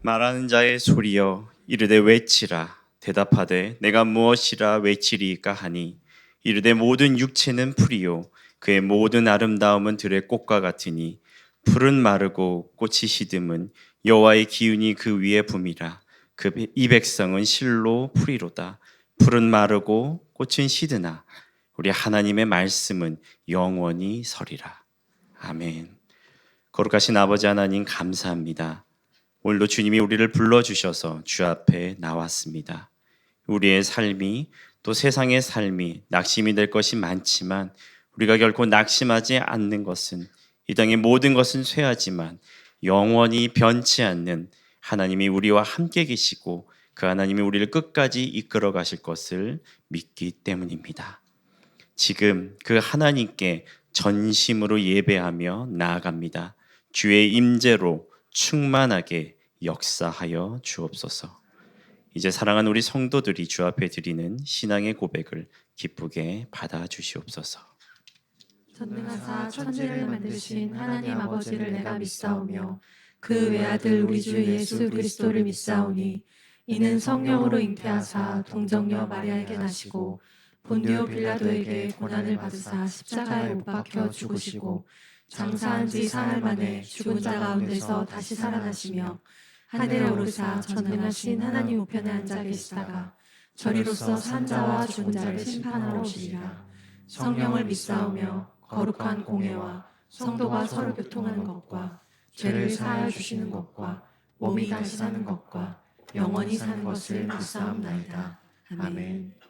말하는 자의 소리여 이르되 외치라. 대답하되 내가 무엇이라 외치리이까 하니 이르되 모든 육체는 풀이요 그의 모든 아름다움은 들의 꽃과 같으니 풀은 마르고 꽃이 시듬은 여호와의 기운이 그 위에 붐이라. 이 백성은 실로 풀이로다. 풀은 마르고 꽃은 시드나 우리 하나님의 말씀은 영원히 서리라. 아멘. 거룩하신 아버지 하나님 감사합니다. 오늘도 주님이 우리를 불러주셔서 주 앞에 나왔습니다. 우리의 삶이 또 세상의 삶이 낙심이 될 것이 많지만 우리가 결코 낙심하지 않는 것은 이 땅의 모든 것은 쇠하지만 영원히 변치 않는 하나님이 우리와 함께 계시고 그 하나님이 우리를 끝까지 이끌어 가실 것을 믿기 때문입니다. 지금 그 하나님께 전심으로 예배하며 나아갑니다. 주의 임재로 충만하게 역사하여 주옵소서. 이제 사랑하는 우리 성도들이 주 앞에 드리는 신앙의 고백을 기쁘게 받아 주시옵소서. 전능하사 천지를 만드신 하나님 아버지를 내가 믿사오며 그 외아들 우리 주 예수 그리스도를 믿사오니 이는 성령으로 잉태하사 동정녀 마리아에게 나시고 본디오 빌라도에게 고난을 받으사 십자가에 못 박혀 죽으시고 장사한 지 사흘 만에 죽은 자 가운데서 다시 살아나시며 하늘에 오르사 전능하신 하나님 우편에 앉아 계시다가 저리로서 산 자와 죽은 자를 심판하러 오시리라. 성령을 믿사오며 거룩한 공회와 성도가 서로 교통하는 것과 죄를 사하여 주시는 것과 몸이 다시 사는 것과 영원히 사는 것을 믿사옵나이다. 아멘.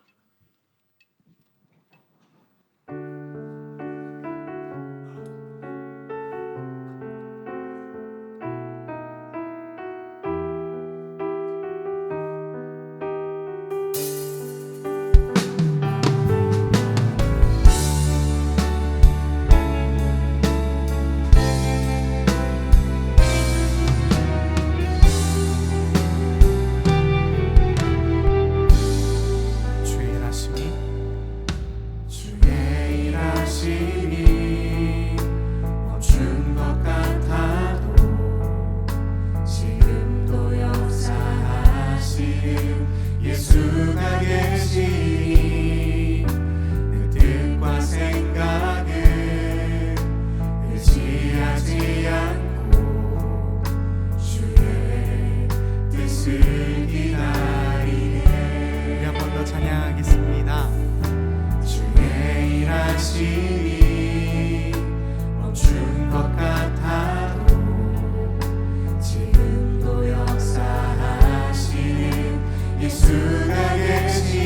예수가 계시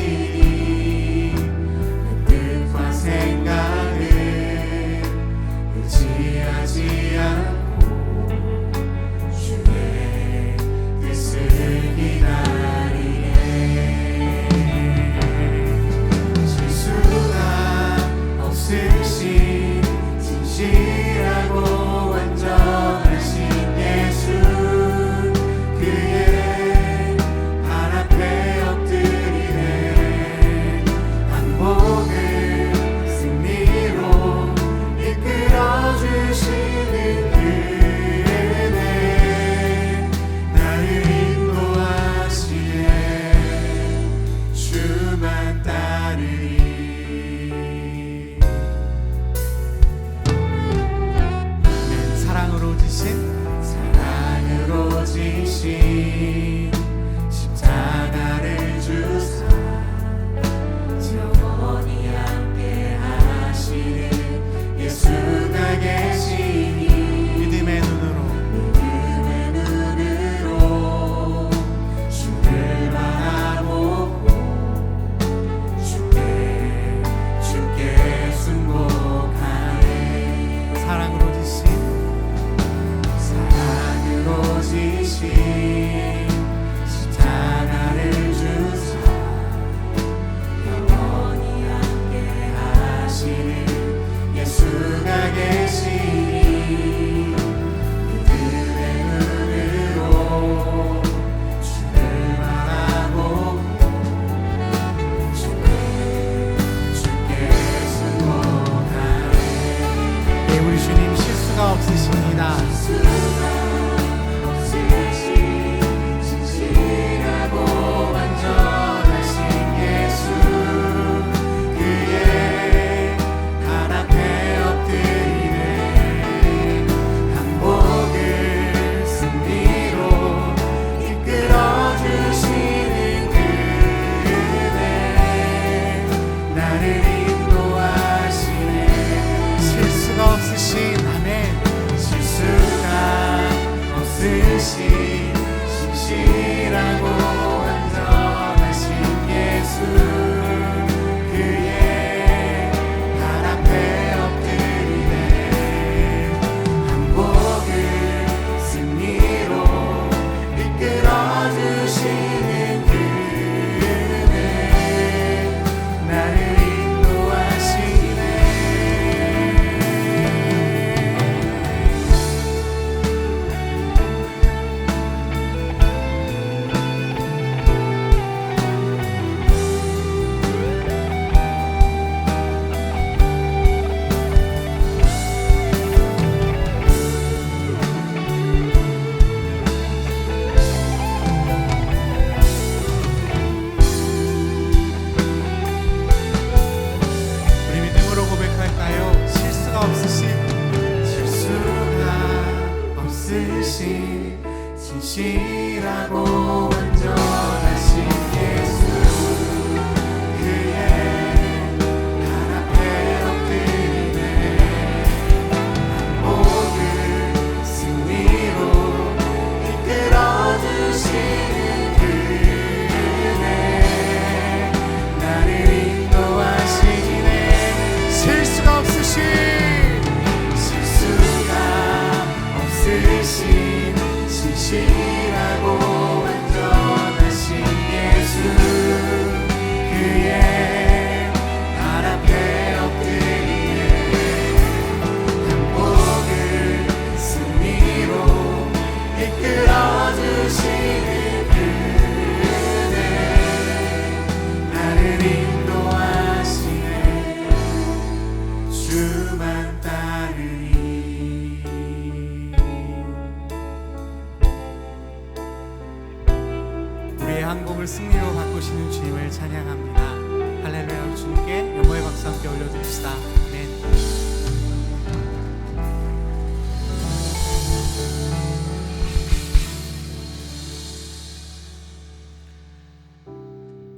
없으신 신실하고 완전하신 예수 그의 발 앞에 엎드리네 한복을 승리로 이끌어주시는 그 은혜 나를 인도하시네 우리 믿음으로 고백할까요? 실수가 없으신 진실하고 완전하신 예수 그의 발 앞에 엎드리네 한복을 승리로 이끌어주시는 그 은혜 나를 인도하시네 실수가 없으신 진실하고 완전하신 예수 그의 발 앞에 엎드리네 한복을 승리로 이끌어주시는 그 은혜 나를 인도하시네 주만 따르리 우리의 항복을 승리로 바꾸시는 주님을 찬양합니다. 할렐루야. 우리 주님께 영광의 박수 함께 올려드립시다. 아멘.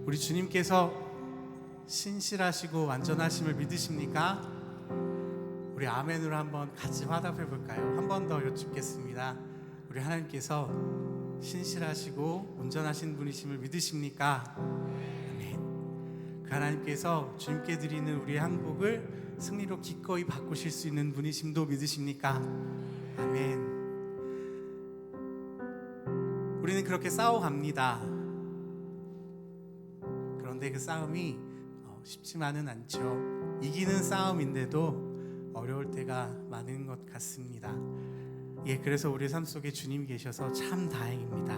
우리 주님께서 신실하시고 완전하심을 믿으십니까? 우리 아멘으로 한번 같이 화답해 볼까요? 한 번 더 여쭙겠습니다. 우리 하나님께서 신실하시고 온전하신 분이심을 믿으십니까? 아멘. 그 하나님께서 주님께 드리는 우리의 항복을 승리로 기꺼이 바꾸실 수 있는 분이심도 믿으십니까? 아멘. 우리는 그렇게 싸워갑니다. 그런데 그 싸움이 쉽지만은 않죠. 이기는 싸움인데도 어려울 때가 많은 것 같습니다. 그래서 우리의 삶 속에 주님이 계셔서 참 다행입니다.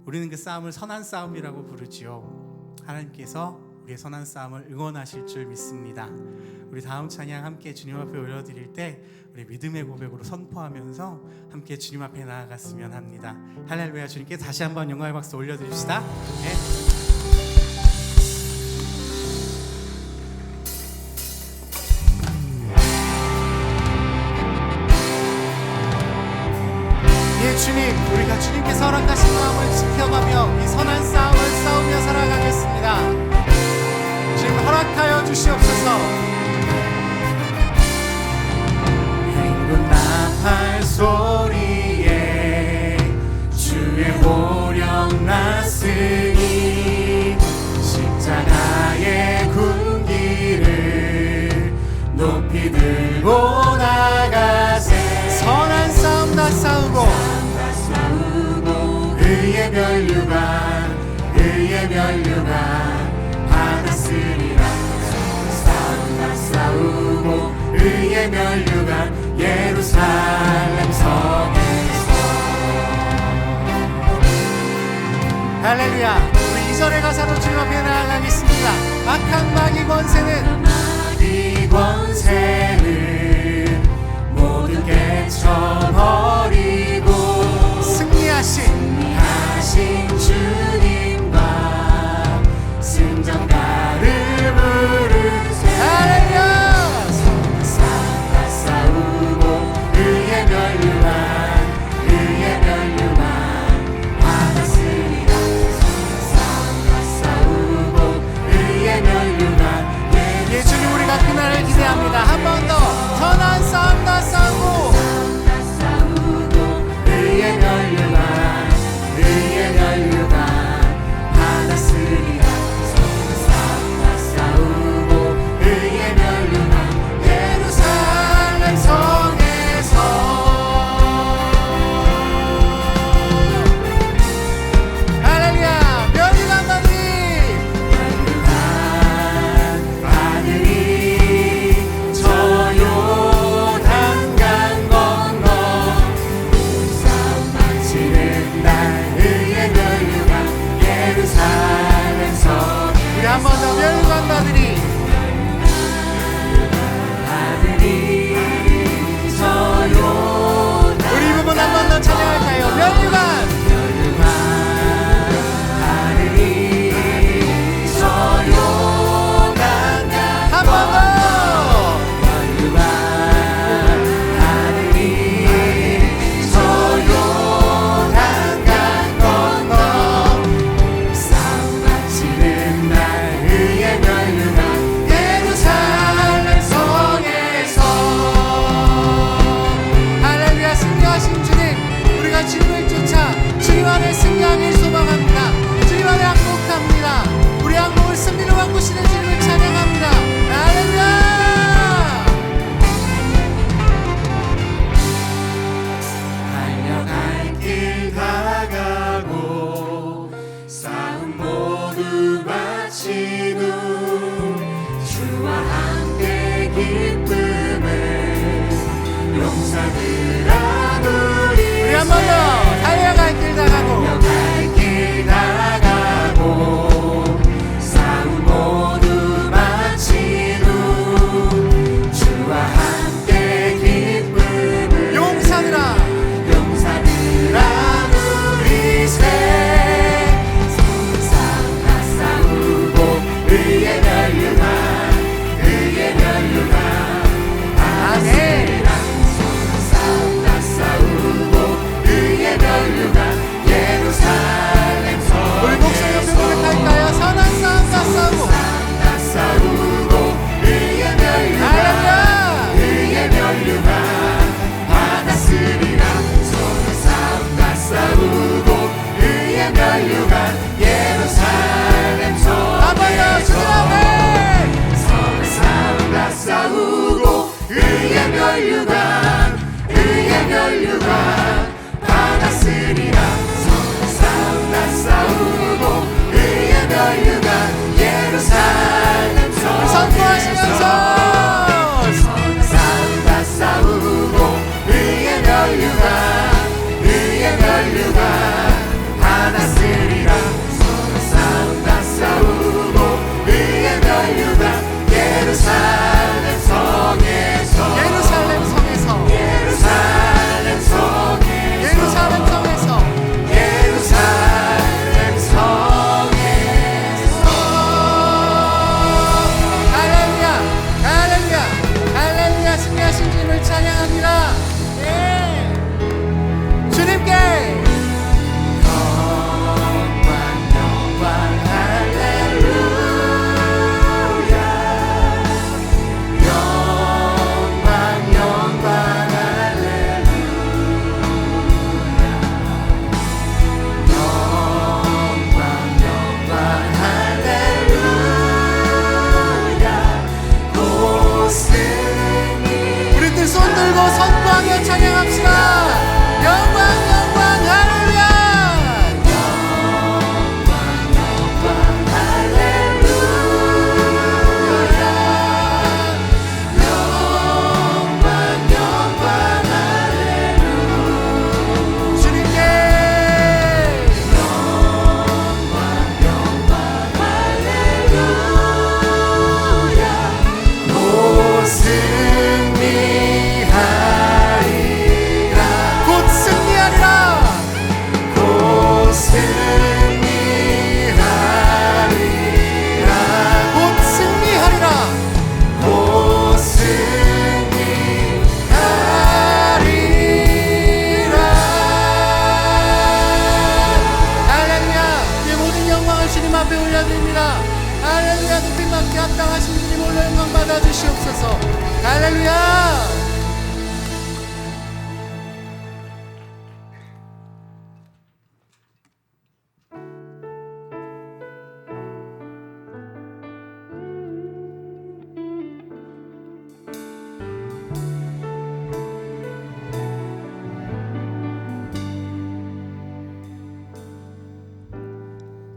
우리는 그 싸움을 선한 싸움이라고 부르지요. 하나님께서 우리의 선한 싸움을 응원하실 줄 믿습니다. 우리 다음 찬양 함께 주님 앞에 올려드릴 때 우리 믿음의 고백으로 선포하면서 함께 주님 앞에 나아갔으면 합니다. 할렐루야. 주님께 다시 한번 영광의 박수 올려드립시다. 네. 주님, 우리가 주님께서 허락하신 마음을 지켜가며 이 선한 싸움을 싸우며 살아가겠습니다. 주님 허락하여 주시옵소서. 행군 나팔 소리에 주의 보령 났으니 십자가의 군기를 높이 들고 나가세. 선한 싸움 다 싸우고 의의 면류관 받았으리라. 싸움 다 싸우고 의의 면류관 예루살렘 성에서. 할렐루야. 우리 2절의 가사로 주님 앞에 나아가겠습니다. 악한 마귀 권세는 모두 깨쳐버리고 승리하신 주님과 승전가를 부르세. 할렐루야. 싸움과 싸우고 의의 면류관 받았으리라. 싸움과 싸우고 의의 면류관. 주님 우리가 그날을 기대합니다. 한 번 더 선한 싸움 다 싸우고 주님을 쫓아 주님 안에 승리하길 소망합니다. 주님 안에 항복합니다. 우리 항복을 승리로 바꾸시는 주님을 찬양합니다. 할렐루야. 달려갈 길 다가고 싸움 모두 마치고 주와 함께 기쁨을 용사들아 우리 한 번 더 달려갈 길 다가고 싸움 모두 마치고 주와 함께 기쁨을 용사들아 우리 셋 싸움 다 싸우고 의의 멸류관 아멘. 싸움 다 싸우고 의의 멸류관 예루살렘 성 우리 목소리 높이 고백할까요? 선한 싸움 다 싸우고 의의 멸류관 받았으리라. 서로 싸움 다 싸우고 의의 멸류관 예루살렘 성 한 번 더 주님 앞에 서로 싸움 다 싸우고 의의 멸류관 받았으리라. 서로 싸움 다 싸우고 의의 멸류관 예루살렘 성 선포하시면서 서로 싸움 다 싸우고 의의 멸류관 받았으리라. 서로 싸움 다 싸우고 의의 멸류관 예루살렘 성에서 할렐루야 승리하신 주님을 찬양합니다. 예. 주님께 영광 할렐루야 영광 우리들 손 들고 선포하며 찬양합시다. 영광 할렐루야 주님께 앞에 올려드립니다. 할렐루야. 높임받게 합당하신 주님 홀로 영광 받아주시옵소서. 할렐루야.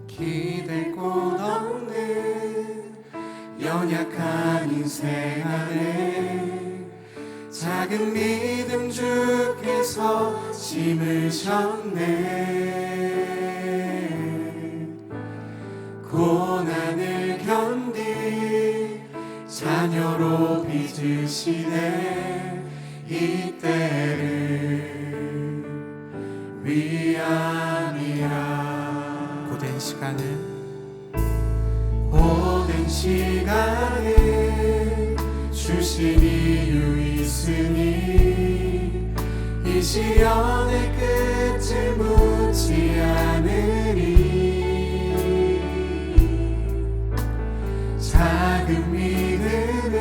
기댈 곳 없는 연약한 인생 안에 작은 믿음 주께서 심으셨네. 고난을 견디 자녀로 빚으시네. 이때를 위함이라. 고된 시간에 주신 이유 있으니 이 시련의 끝을 묻지 않으리. 작은 믿음을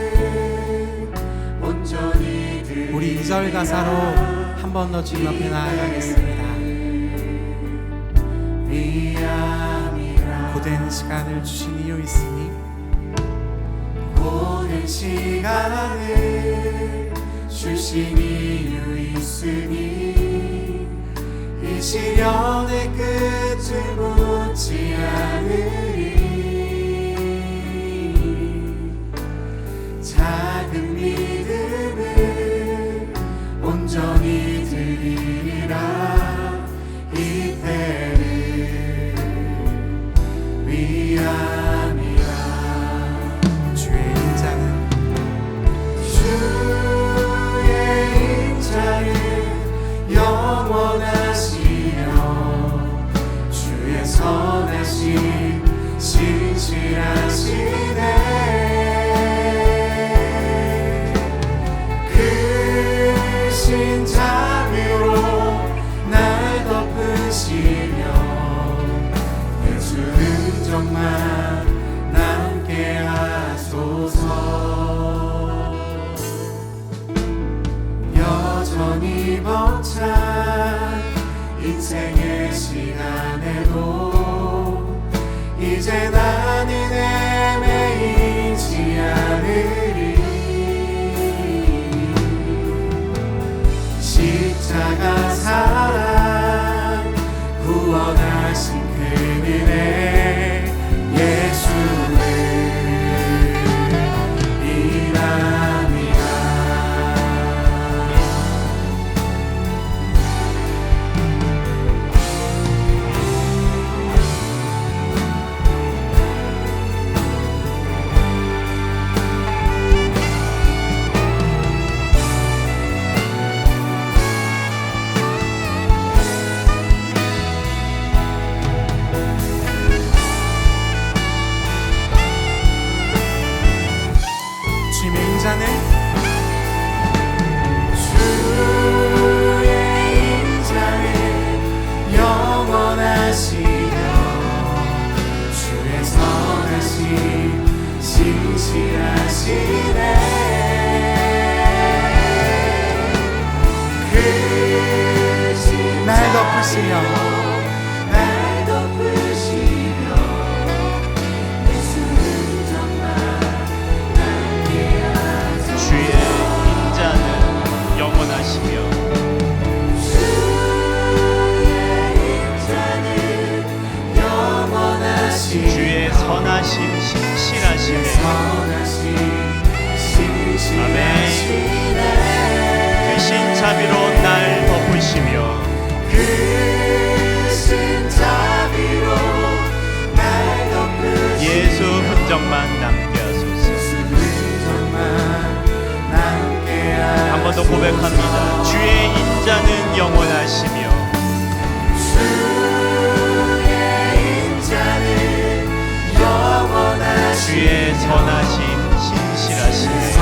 온전히 우리 2절 가사로 한 번 더 주님 앞에 나아가겠습니다. 고된 시간을 주신 이유 있으니 고된 시간을 주신 이유 있으니 이 시련의 끝을 묻지 않으리 작은 믿음을 온전히 드리리라 이때를 위함이라 주의 인자는 영원하시며 주의 선하심 신실하시네 크신 자비로 날 덮으시며 예수 흔적만 남게 하소서 여전히 벅찬 인생의 시간에도 이제 나는 헤매이지 않으리 십자가 사랑 구원하신 그 은혜 예수를 이랍니다 날 덮으시며 주의 인자는 영원하시며 주의 선하심 신실하시네 아멘 크신 자비로 날 덮으시며 예수 흔적만 남게 하소서 한 번 더 고백합니다 주의 인자는 영원하시며 주의 선하심 신실하시네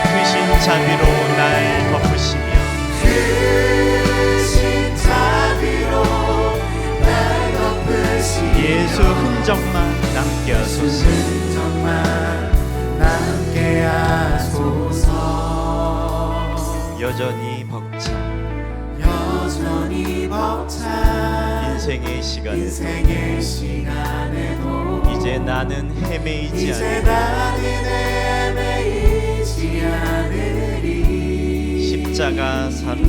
크신 자비로 날 덮으시며 예수 흔적만 남게 하소서 여전히 벅찬 인생의 시간에도 이제 나는 헤매이지 않으리 십자가 사랑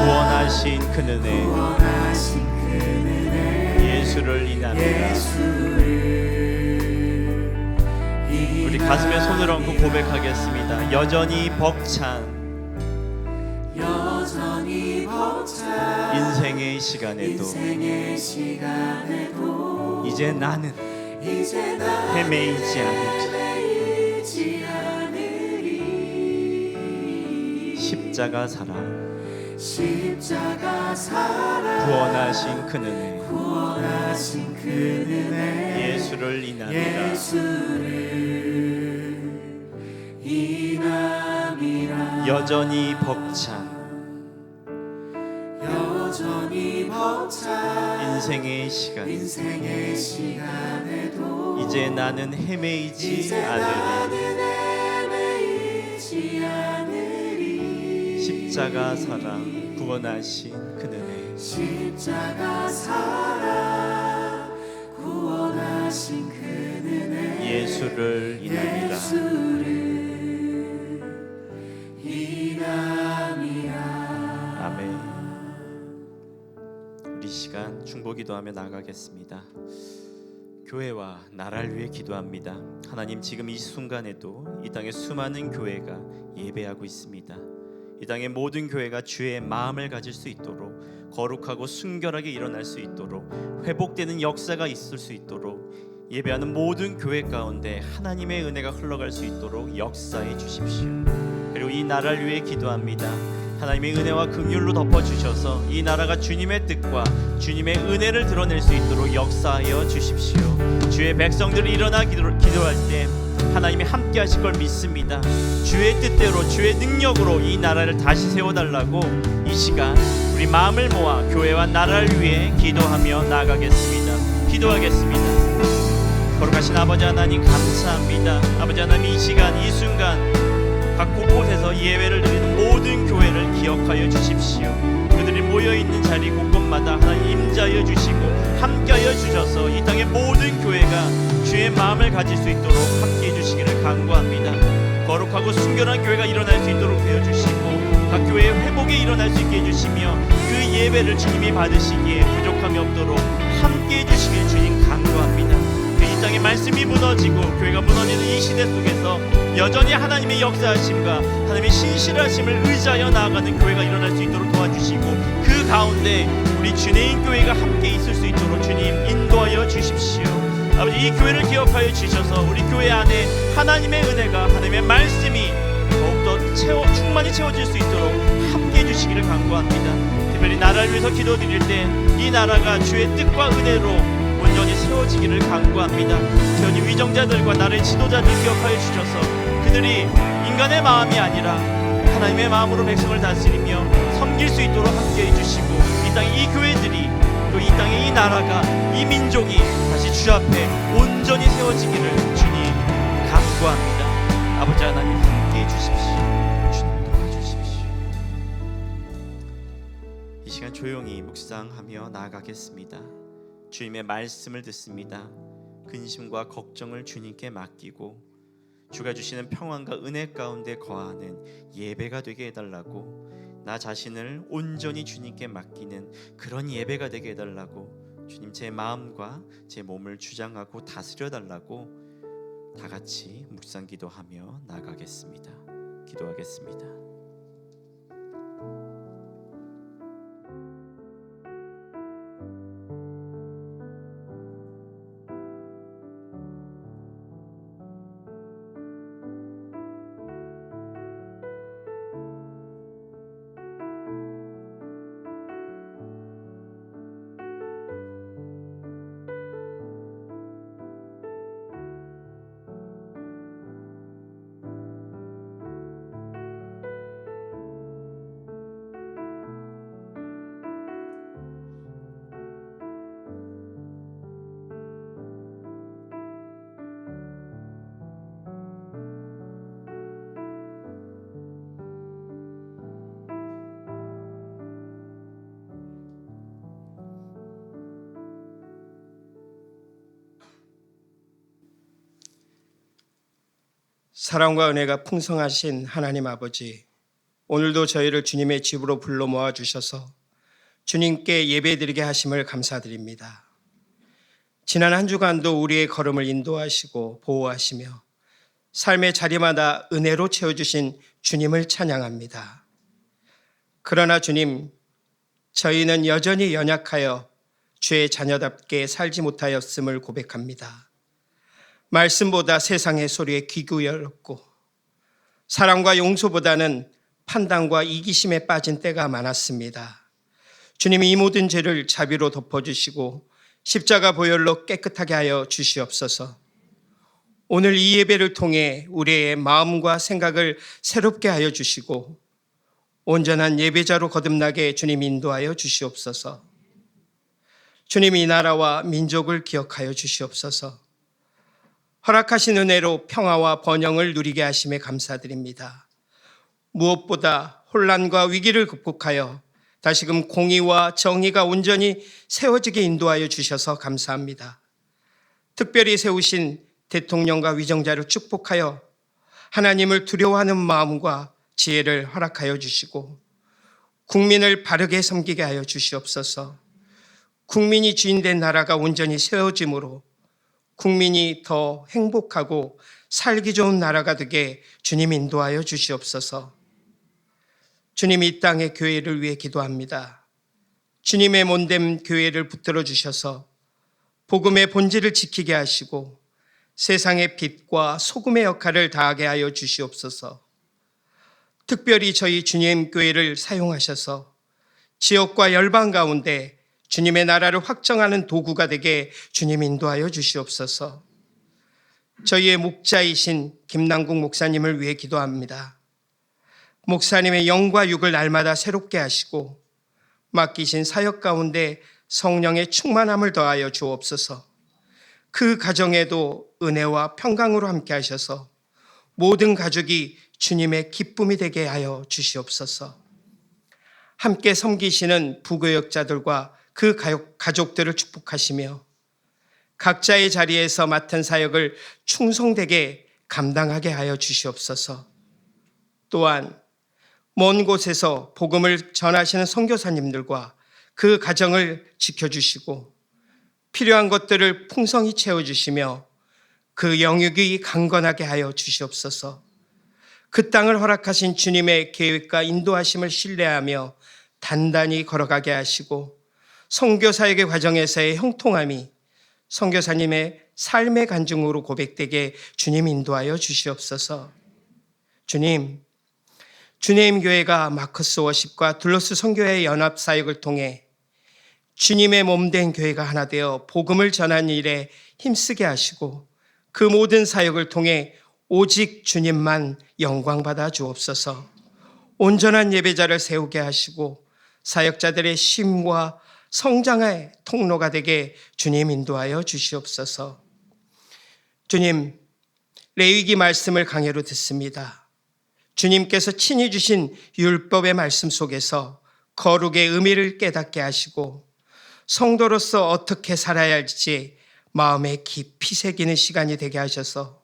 구원하신 그 은혜 예수를 인합니다 우리 가슴에 손을 얹고 고백하겠습니다 여전히 벅찬 인생의 시간에도 이제 나는 헤매이지 않으리 십자가 사랑 구원하신 그 은혜 예수를 인합니다 여전히 벅찬 인생의 시간에도 이제 나는 헤매이지 않으리 십자가 사랑 구원하신 그 은혜 십자가 사랑 구원하신 그 은혜 예수를 인합니다. 아멘. 우리 시간 중보기도하며 나가겠습니다. 교회와 나라를 위해 기도합니다. 하나님, 지금 이 순간에도 이 땅에 수많은 교회가 예배하고 있습니다. 이 땅의 모든 교회가 주의 마음을 가질 수 있도록, 거룩하고 순결하게 일어날 수 있도록, 회복되는 역사가 있을 수 있도록, 예배하는 모든 교회 가운데 하나님의 은혜가 흘러갈 수 있도록 역사해 주십시오. 그리고 이 나라를 위해 기도합니다. 하나님의 은혜와 긍휼로 덮어주셔서 이 나라가 주님의 뜻과 주님의 은혜를 드러낼 수 있도록 역사하여 주십시오. 주의 백성들이 일어나 기도할 때 하나님이 함께 하실 걸 믿습니다. 주의 뜻대로 주의 능력으로 이 나라를 다시 세워달라고 이 시간 우리 마음을 모아 교회와 나라를 위해 기도하며 나아가겠습니다. 기도하겠습니다. 거룩하신 아버지 하나님, 감사합니다. 아버지 하나님, 이 시간 이 순간 각 곳곳에서 예배를 드리는 모든 교회를 기억하여 주십시오. 그들이 모여있는 자리 곳곳마다 하나님 임자하여 주시고 함께하여 주셔서 이 땅의 모든 교회가 주의 마음을 가질 수 있도록 함께해 주시기를 간구합니다. 거룩하고 순결한 교회가 일어날 수 있도록 되어주시고 각 교회의 회복이 일어날 수 있게 해주시며 그 예배를 주님이 받으시기에 부족함이 없도록 함께해 주시길 주님 간구합니다. 이 땅의 말씀이 무너지고 교회가 무너지는 이 시대 속에서 여전히 하나님의 역사하심과 하나님의 신실하심을 의지하여 나아가는 교회가 일어날 수 있도록 도와주시고 그 가운데 우리 주내인 교회가 함께 있을 수 있도록 주님 인도하여 주십시오. 아버지, 이 교회를 기억하여 주셔서 우리 교회 안에 하나님의 은혜가, 하나님의 말씀이 더욱더 충만히 채워질 수 있도록 함께해 주시기를 간구합니다. 특별히 나라를 위해서 기도드릴 때 이 나라가 주의 뜻과 은혜로 온전히 세워지기를 간구합니다. 주님, 위정자들과 나라의 지도자들 기억하여 주셔서 그들이 인간의 마음이 아니라 하나님의 마음으로 백성을 다스리며 섬길 수 있도록 함께해 주시고 이 땅의 이 교회들이 또 이 땅의 이 나라가 이 민족이 다시 주 앞에 온전히 세워지기를 주님 간구합니다. 아버지 하나님, 함께해 주십시오. 주님 도와주십시오. 이 시간 조용히 묵상하며 나아가겠습니다. 주님의 말씀을 듣습니다. 근심과 걱정을 주님께 맡기고 주가 주시는 평안과 은혜 가운데 거하는 예배가 되게 해달라고, 나 자신을 온전히 주님께 맡기는 그런 예배가 되게 해달라고, 주님 제 마음과 제 몸을 주장하고 다스려달라고 다 같이 묵상 기도하며 나아가겠습니다. 기도하겠습니다. 사랑과 은혜가 풍성하신 하나님 아버지, 오늘도 저희를 주님의 집으로 불러 모아주셔서 주님께 예배드리게 하심을 감사드립니다. 지난 한 주간도 우리의 걸음을 인도하시고 보호하시며 삶의 자리마다 은혜로 채워주신 주님을 찬양합니다. 그러나 주님, 저희는 여전히 연약하여 주의 자녀답게 살지 못하였음을 고백합니다. 말씀보다 세상의 소리에 귀 기울였고 사랑과 용서보다는 판단과 이기심에 빠진 때가 많았습니다. 주님이 이 모든 죄를 자비로 덮어주시고 십자가 보혈로 깨끗하게 하여 주시옵소서. 오늘 이 예배를 통해 우리의 마음과 생각을 새롭게 하여 주시고 온전한 예배자로 거듭나게 주님 인도하여 주시옵소서. 주님, 이 나라와 민족을 기억하여 주시옵소서. 허락하신 은혜로 평화와 번영을 누리게 하심에 감사드립니다. 무엇보다 혼란과 위기를 극복하여 다시금 공의와 정의가 온전히 세워지게 인도하여 주셔서 감사합니다. 특별히 세우신 대통령과 위정자를 축복하여 하나님을 두려워하는 마음과 지혜를 허락하여 주시고 국민을 바르게 섬기게 하여 주시옵소서. 국민이 주인된 나라가 온전히 세워짐으로 국민이 더 행복하고 살기 좋은 나라가 되게 주님 인도하여 주시옵소서. 주님, 이 땅의 교회를 위해 기도합니다. 주님의 몸된 교회를 붙들어 주셔서 복음의 본질을 지키게 하시고 세상의 빛과 소금의 역할을 다하게 하여 주시옵소서. 특별히 저희 주님 교회를 사용하셔서 지역과 열방 가운데 주님의 나라를 확정하는 도구가 되게 주님 인도하여 주시옵소서. 저희의 목자이신 김남국 목사님을 위해 기도합니다. 목사님의 영과 육을 날마다 새롭게 하시고 맡기신 사역 가운데 성령의 충만함을 더하여 주옵소서. 그 가정에도 은혜와 평강으로 함께 하셔서 모든 가족이 주님의 기쁨이 되게 하여 주시옵소서. 함께 섬기시는 부교역자들과 그 가족들을 축복하시며 각자의 자리에서 맡은 사역을 충성되게 감당하게 하여 주시옵소서. 또한 먼 곳에서 복음을 전하시는 선교사님들과 그 가정을 지켜주시고 필요한 것들을 풍성히 채워주시며 그 영역이 강건하게 하여 주시옵소서. 그 땅을 허락하신 주님의 계획과 인도하심을 신뢰하며 단단히 걸어가게 하시고 선교사역의 과정에서의 형통함이 선교사님의 삶의 간증으로 고백되게 주님 인도하여 주시옵소서. 주님 교회가 마커스 워십과 둘러스 선교회 연합 사역을 통해 주님의 몸된 교회가 하나 되어 복음을 전하는 일에 힘쓰게 하시고 그 모든 사역을 통해 오직 주님만 영광받아 주옵소서. 온전한 예배자를 세우게 하시고 사역자들의 쉼과 성장의 통로가 되게 주님 인도하여 주시옵소서. 주님, 레위기 말씀을 강해로 듣습니다. 주님께서 친히 주신 율법의 말씀 속에서 거룩의 의미를 깨닫게 하시고 성도로서 어떻게 살아야 할지 마음에 깊이 새기는 시간이 되게 하셔서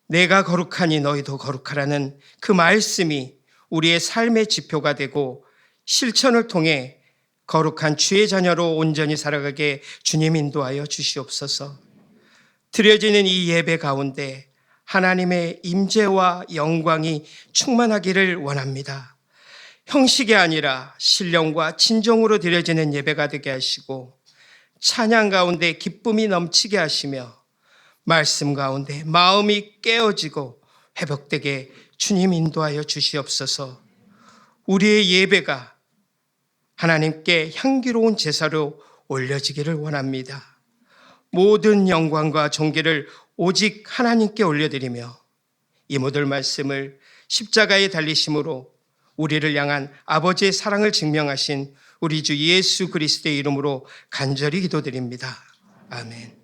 내가 거룩하니 너희도 거룩하라는 그 말씀이 우리의 삶의 지표가 되고 실천을 통해 거룩한 주의 자녀로 온전히 살아가게 주님 인도하여 주시옵소서. 드려지는 이 예배 가운데 하나님의 임재와 영광이 충만하기를 원합니다. 형식이 아니라 신령과 진정으로 드려지는 예배가 되게 하시고 찬양 가운데 기쁨이 넘치게 하시며 말씀 가운데 마음이 깨어지고 회복되게 주님 인도하여 주시옵소서. 우리의 예배가 하나님께 향기로운 제사로 올려지기를 원합니다. 모든 영광과 존귀를 오직 하나님께 올려드리며 이 모든 말씀을 십자가에 달리심으로 우리를 향한 아버지의 사랑을 증명하신 우리 주 예수 그리스도의 이름으로 간절히 기도드립니다. 아멘.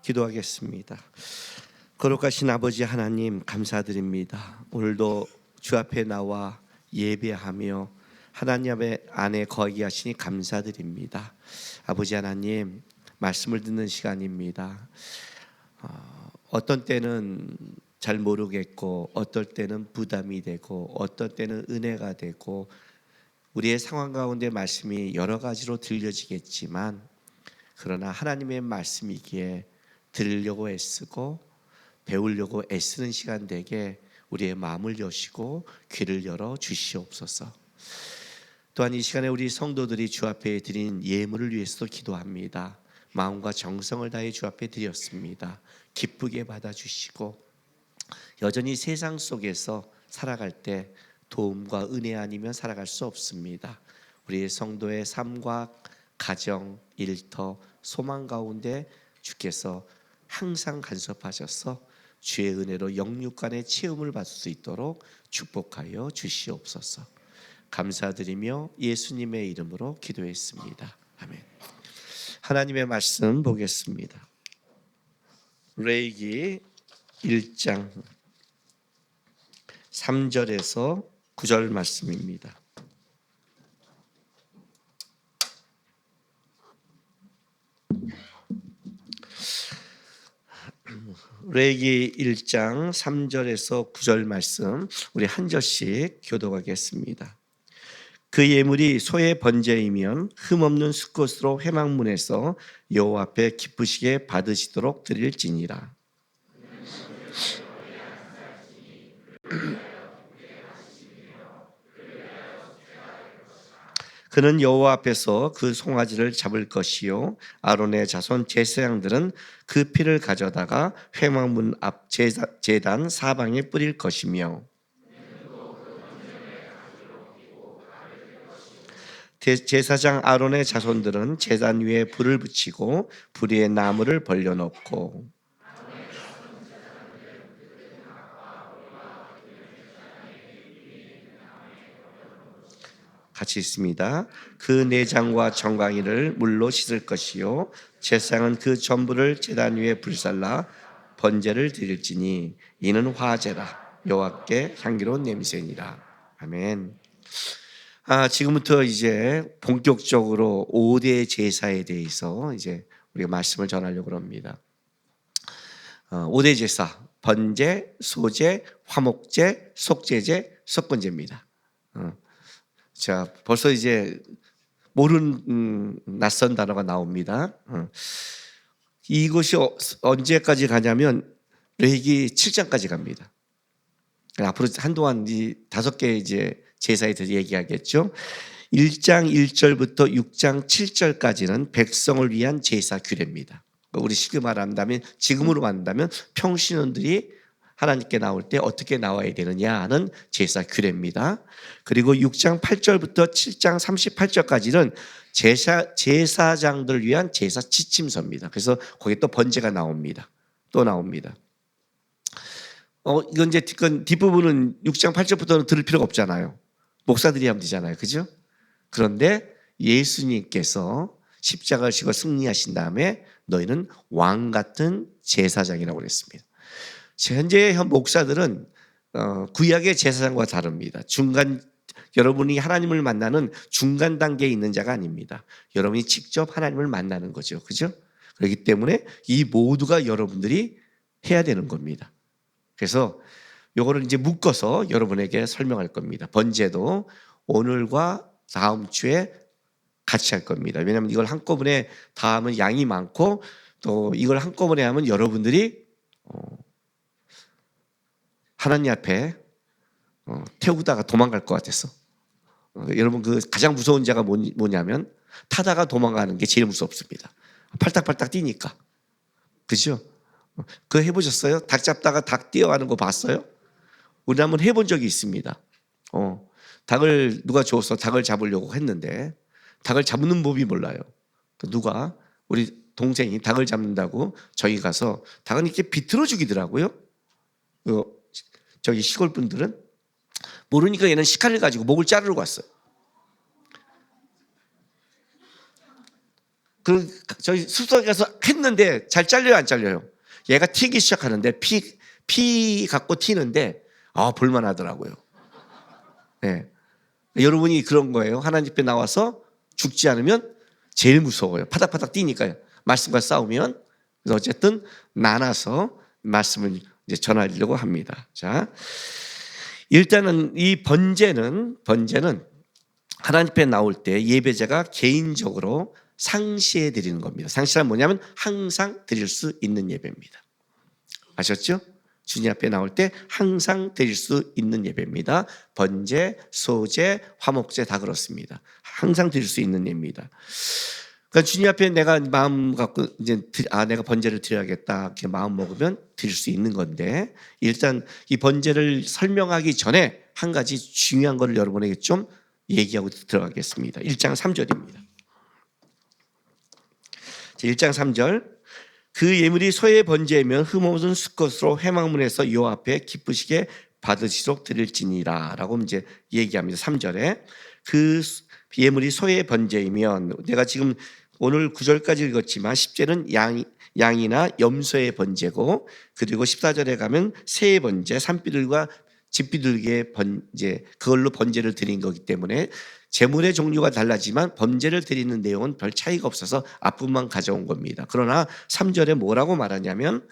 기도하겠습니다. 거룩하신 아버지 하나님 감사드립니다. 오늘도 주 앞에 나와 예배하며 하나님의 안에 거하게 하시니 감사드립니다. 아버지 하나님 말씀을 듣는 시간입니다. 어떤 때는 잘 모르겠고 어떨 때는 부담이 되고 어떤 때는 은혜가 되고 우리의 상황 가운데 말씀이 여러 가지로 들려지겠지만 그러나 하나님의 말씀이기에 들으려고 애쓰고 배우려고 애쓰는 시간 되게 우리의 마음을 여시고 귀를 열어 주시옵소서. 또한 이 시간에 우리 성도들이 주 앞에 드린 예물을 위해서도 기도합니다. 마음과 정성을 다해 주 앞에 드렸습니다. 기쁘게 받아주시고 여전히 세상 속에서 살아갈 때 도움과 은혜 아니면 살아갈 수 없습니다. 우리 성도의 삶과 가정, 일터, 소망 가운데 주께서 항상 간섭하셔서 주의 은혜로 영육간의 체험을 받을 수 있도록 축복하여 주시옵소서. 감사드리며 예수님의 이름으로 기도했습니다. 아멘. 하나님의 말씀 보겠습니다. 레위기 1장 3절에서 9절 말씀입니다. 레위기 1장 3절에서 9절 말씀 우리 한 절씩 교독하겠습니다. 그 예물이 소의 번제이면 흠없는 수컷으로 회막문에서 여호와 앞에 기쁘시게 받으시도록 드릴지니라. 그는 여호와 앞에서 그 송아지를 잡을 것이요 아론의 자손 제사장들은 그 피를 가져다가 회막문 앞 제단 사방에 뿌릴 것이며 제사장 아론의 자손들은 제단 위에 불을 붙이고 불 위에 나무를 벌려놓고 같이 있습니다. 그 내장과 정강이를 물로 씻을 것이요 제사장은 그 전부를 제단 위에 불살라 번제를 드릴지니 이는 화제라 여호와께 향기로운 냄새니라. 아멘. 지금부터 이제 본격적으로 5대 제사에 대해서 이제 우리가 말씀을 전하려고 합니다. 5대 제사, 번제, 소제, 화목제, 속제제, 속건제입니다. 자, 벌써 이제 모르는 낯선 단어가 나옵니다. 이것이 언제까지 가냐면 레위기 7장까지 갑니다. 앞으로 한동안 이 5개 이제 제사에 대해서 얘기하겠죠. 1장 1절부터 6장 7절까지는 백성을 위한 제사 규례입니다. 우리 쉽게 말한다면 지금으로 말한다면 평신원들이 하나님께 나올 때 어떻게 나와야 되느냐 하는 제사 규례입니다. 그리고 6장 8절부터 7장 38절까지는 제사장들을 위한 제사 지침서입니다. 그래서 거기에 또 번제가 나옵니다. 또 나옵니다. 이건 이제 뒷부분은 6장 8절부터는 들을 필요가 없잖아요. 목사들이 하면 되잖아요. 그죠? 그런데 예수님께서 십자가를 지고 승리하신 다음에 너희는 왕 같은 제사장이라고 그랬습니다. 현재 목사들은 구약의 제사장과 다릅니다. 여러분이 하나님을 만나는 중간 단계에 있는 자가 아닙니다. 여러분이 직접 하나님을 만나는 거죠. 그죠? 그렇기 때문에 이 모두가 여러분들이 해야 되는 겁니다. 그래서 요거를 이제 묶어서 여러분에게 설명할 겁니다. 번제도 오늘과 다음 주에 같이 할 겁니다. 왜냐하면 이걸 한꺼번에 다 하면 양이 많고 또 이걸 한꺼번에 하면 여러분들이 하나님 앞에 태우다가 도망갈 것 같아서 여러분 그 가장 무서운 자가 뭐냐면 타다가 도망가는 게 제일 무섭습니다. 팔딱팔딱 뛰니까. 그죠? 그거 해보셨어요? 닭 잡다가 닭 뛰어가는 거 봤어요? 우리 한번 해본 적이 있습니다. 닭을 누가 줘서 닭을 잡으려고 했는데 닭을 잡는 법이 몰라요. 누가 우리 동생이 닭을 잡는다고 저희 가서 닭은 이렇게 비틀어 죽이더라고요. 저기 시골 분들은 모르니까 얘는 식칼을 가지고 목을 자르러 갔어요. 저희 숲속에 가서 했는데 잘 잘려요, 안 잘려요? 얘가 튀기 시작하는데 피 갖고 튀는데 볼만하더라고요. 네. 여러분이 그런 거예요. 하나님 앞에 나와서 죽지 않으면 제일 무서워요. 파닥파닥 뛰니까요. 말씀과 싸우면. 그래서 어쨌든 나눠서 말씀을 이제 전하려고 합니다. 자, 일단은 이 번제는 하나님 앞에 나올 때 예배자가 개인적으로 상시해 드리는 겁니다. 상시란 뭐냐면 항상 드릴 수 있는 예배입니다. 아셨죠? 주님 앞에 나올 때 항상 드릴 수 있는 예배입니다. 번제, 소제, 화목제 다 그렇습니다. 항상 드릴 수 있는 예배입니다. 그러니까 주님 앞에 내가 마음 갖고 이제 내가 번제를 드려야겠다 이렇게 마음 먹으면 드릴 수 있는 건데, 일단 이 번제를 설명하기 전에 한 가지 중요한 거를 여러분에게 좀 얘기하고 들어가겠습니다. 1장 3절입니다. 1장 3절. 그 예물이 소의 번제이면 흠없는 수컷으로 회막문에서 여호와 앞에 기쁘시게 받으시도록 드릴지니라 라고 이제 얘기합니다. 3절에 그 예물이 소의 번제이면, 내가 지금 오늘 9절까지 읽었지만 10절은 양이나 염소의 번제고, 그리고 14절에 가면 새의 번제, 산비둘과 집비둘기의 번제, 그걸로 번제를 드린 거기 때문에 제물의 종류가 달라지만 번제를 드리는 내용은 별 차이가 없어서 앞부분만 가져온 겁니다. 그러나 3절에 뭐라고 말하냐면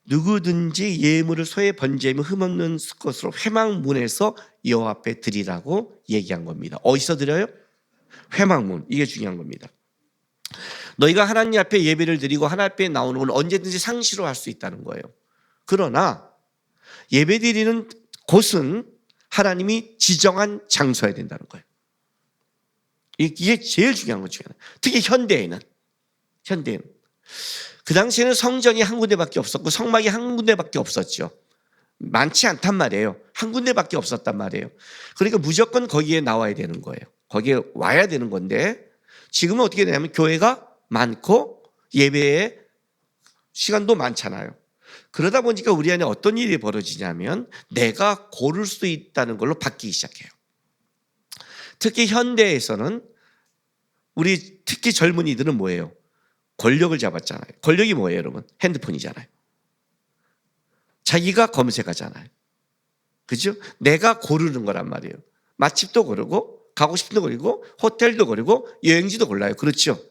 누구든지 예물을 소의 번제이면 흠없는 것으로 회막문에서 여호와 앞에 드리라고 얘기한 겁니다. 어디서 드려요? 회막문. 이게 중요한 겁니다. 너희가 하나님 앞에 예배를 드리고 하나님 앞에 나오는 건 언제든지 상시로 할 수 있다는 거예요. 그러나 예배 드리는 곳은 하나님이 지정한 장소여야 된다는 거예요. 이게 제일 중요한 것 중에 하나. 특히 현대에는 그 당시에는 성전이 한 군데밖에 없었고 성막이 한 군데밖에 없었죠. 많지 않단 말이에요. 한 군데밖에 없었단 말이에요. 그러니까 무조건 거기에 나와야 되는 거예요. 거기에 와야 되는 건데, 지금은 어떻게 되냐면 교회가 많고 예배의 시간도 많잖아요. 그러다 보니까 우리 안에 어떤 일이 벌어지냐면 내가 고를 수 있다는 걸로 바뀌기 시작해요. 특히 현대에서는 우리 특히 젊은이들은 뭐예요? 권력을 잡았잖아요. 권력이 뭐예요, 여러분? 핸드폰이잖아요. 자기가 검색하잖아요. 그죠? 내가 고르는 거란 말이에요. 맛집도 고르고 가고 싶은 데 고르고 호텔도 고르고 여행지도 골라요. 그렇죠?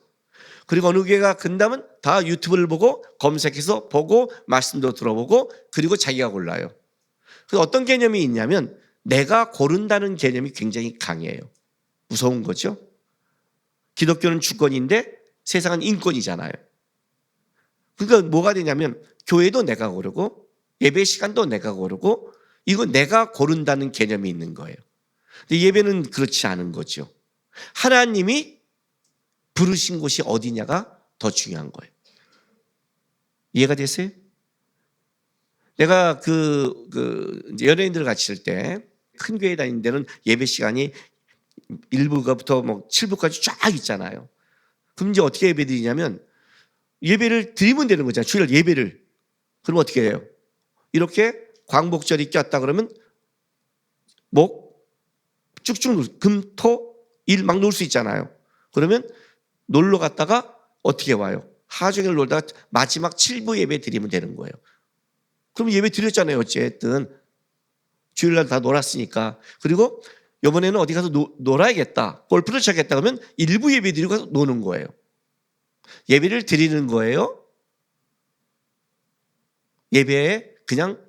그리고 어느 교회가 간다면 다 유튜브를 보고 검색해서 보고 말씀도 들어보고 그리고 자기가 골라요. 그래서 어떤 개념이 있냐면 내가 고른다는 개념이 굉장히 강해요. 무서운 거죠. 기독교는 주권인데 세상은 인권이잖아요. 그러니까 뭐가 되냐면 교회도 내가 고르고 예배 시간도 내가 고르고, 이건 내가 고른다는 개념이 있는 거예요. 근데 예배는 그렇지 않은 거죠. 하나님이 부르신 곳이 어디냐가 더 중요한 거예요. 이해가 되세요? 내가 이제 연예인들 같이 있을 때 큰 교회 다니는 데는 예배 시간이 1부부터 뭐 7부까지 쫙 있잖아요. 그럼 이제 어떻게 예배 드리냐면 예배를 드리면 되는 거잖아요. 주일 예배를. 그럼 어떻게 해요? 이렇게 광복절이 꼈다 그러면 목 쭉쭉 금, 토, 일 막 놀 수 있잖아요. 그러면 놀러 갔다가 어떻게 와요? 하루 종일 놀다가 마지막 7부 예배 드리면 되는 거예요. 그럼 예배 드렸잖아요. 어쨌든 주일날 다 놀았으니까. 그리고 이번에는 어디 가서 놀아야겠다, 골프를 쳐야겠다 그러면 1부 예배 드리고 가서 노는 거예요. 예배를 드리는 거예요? 예배에 그냥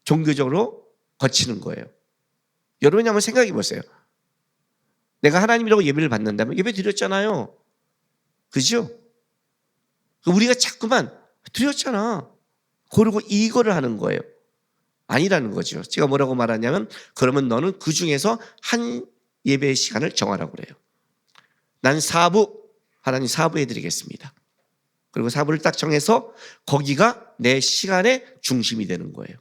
종교적으로 거치는 거예요. 여러분이 한번 생각해 보세요. 내가 하나님이라고 예배를 받는다면 예배 드렸잖아요. 그죠? 우리가 자꾸만 드렸잖아 그리고 이거를 하는 거예요. 아니라는 거죠. 제가 뭐라고 말하냐면 그러면 너는 그 중에서 한 예배의 시간을 정하라고 그래요. 난 4부, 하나님 4부 해드리겠습니다. 그리고 4부를 딱 정해서 거기가 내 시간의 중심이 되는 거예요.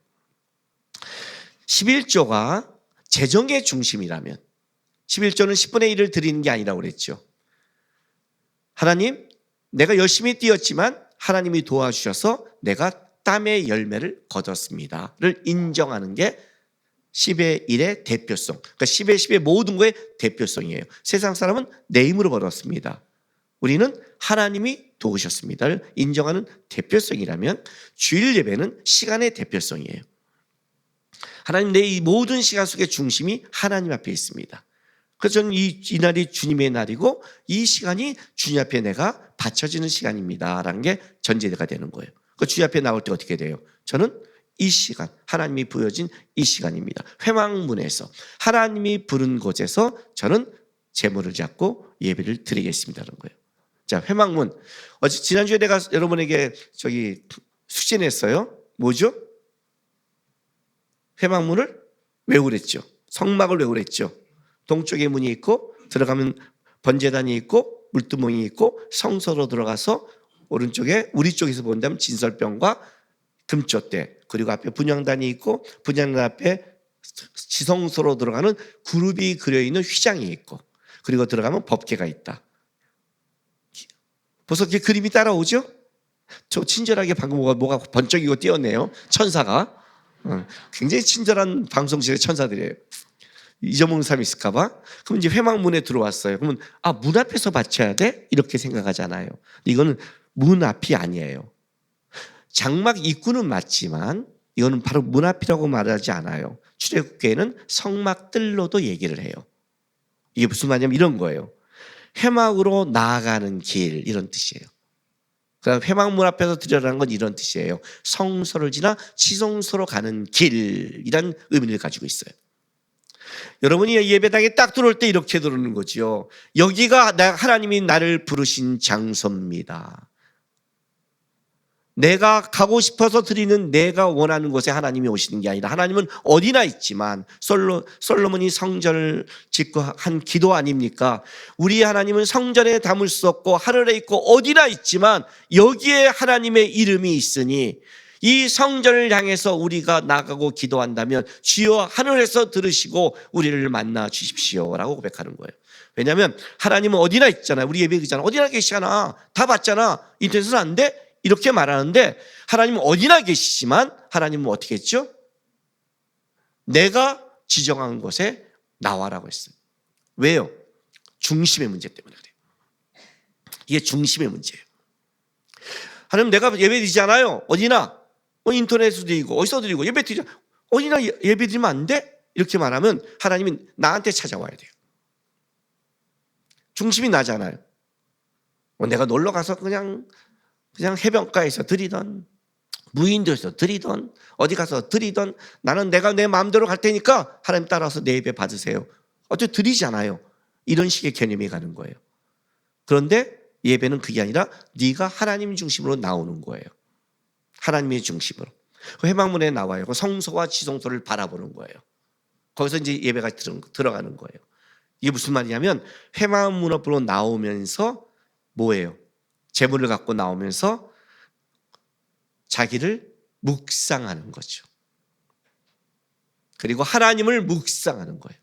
11조가 재정의 중심이라면 11조는 10분의 1을 드리는 게 아니라고 그랬죠. 하나님, 내가 열심히 뛰었지만 하나님이 도와주셔서 내가 땀의 열매를 거뒀습니다를 인정하는 게 10의 1의 대표성. 그러니까 10의 10의 모든 거의 대표성이에요. 세상 사람은 내 힘으로 벌었습니다. 우리는 하나님이 도우셨습니다를 인정하는 대표성이라면 주일 예배는 시간의 대표성이에요. 하나님, 내 이 모든 시간 속의 중심이 하나님 앞에 있습니다. 그래서 저는 이 날이 주님의 날이고 이 시간이 주님 앞에 내가 바쳐지는 시간입니다라는 게 전제가 되는 거예요. 그 주님 앞에 나올 때 어떻게 돼요? 저는 이 시간, 하나님이 부여진 이 시간입니다. 회막문에서 하나님이 부른 곳에서 저는 제물을 잡고 예배를 드리겠습니다라는 거예요. 자, 회막문. 지난주에 내가 여러분에게 숙제 냈어요. 뭐죠? 회막문을 외우랬죠. 성막을 외우랬죠. 동쪽에 문이 있고 들어가면 번제단이 있고 물두멍이 있고 성소로 들어가서 오른쪽에 우리 쪽에서 본다면 진설병과 금초대, 그리고 앞에 분향단이 있고 분향단 앞에 지성소로 들어가는 그룹이 그려있는 휘장이 있고, 그리고 들어가면 법궤가 있다. 벌써 그 그림이 따라오죠? 저 친절하게 방금 뭐가 번쩍이고 뛰었네요. 천사가. 굉장히 친절한 방송실의 천사들이에요. 잊어먹는 사람이 있을까 봐. 그럼 이제 회막문에 들어왔어요. 그러면 문 앞에서 바쳐야 돼? 이렇게 생각하잖아요. 이거는 문 앞이 아니에요. 장막 입구는 맞지만 이거는 바로 문 앞이라고 말하지 않아요. 출애굽기에는 성막들로도 얘기를 해요. 이게 무슨 말이냐면 이런 거예요. 회막으로 나아가는 길, 이런 뜻이에요. 그럼 회막문 앞에서 드려라는 건 이런 뜻이에요. 성소를 지나 지성소로 가는 길이란 의미를 가지고 있어요. 여러분이 예배당에 딱 들어올 때 이렇게 들어오는 거지요. 여기가 하나님이 나를 부르신 장소입니다. 내가 가고 싶어서 드리는, 내가 원하는 곳에 하나님이 오시는 게 아니라 하나님은 어디나 있지만, 솔로몬이 성전을 짓고 한 기도 아닙니까? 우리 하나님은 성전에 담을 수 없고 하늘에 있고 어디나 있지만 여기에 하나님의 이름이 있으니 이 성전을 향해서 우리가 나가고 기도한다면 주여 하늘에서 들으시고 우리를 만나 주십시오라고 고백하는 거예요. 왜냐하면 하나님은 어디나 있잖아요. 우리 예배 그잖아. 어디나 계시잖아. 다 봤잖아. 인터넷은 안 돼? 이렇게 말하는데 하나님은 어디나 계시지만 하나님은 어떻게 했죠? 내가 지정한 곳에 나와라고 했어요. 왜요? 중심의 문제 때문에 그래요. 이게 중심의 문제예요. 하나님, 내가 예배 드리잖아요. 어디나. 인터넷에도 드리고 어디서 드리고 예배 드리자. 어디나 예배 드리면 안 돼? 이렇게 말하면 하나님이 나한테 찾아와야 돼요. 중심이 나잖아요. 내가 놀러 가서 그냥 해변가에서 드리던, 무인도에서 드리던, 어디 가서 드리던, 나는 내가 내 마음대로 갈 테니까 하나님 따라서 내 예배 받으세요. 어차피 드리잖아요. 이런 식의 개념이 가는 거예요. 그런데 예배는 그게 아니라 네가 하나님 중심으로 나오는 거예요. 하나님의 중심으로. 회막문에 나와요. 성소와 지성소를 바라보는 거예요. 거기서 이제 예배가 들어가는 거예요. 이게 무슨 말이냐면 회막문 앞으로 나오면서 뭐예요? 제물을 갖고 나오면서 자기를 묵상하는 거죠. 그리고 하나님을 묵상하는 거예요.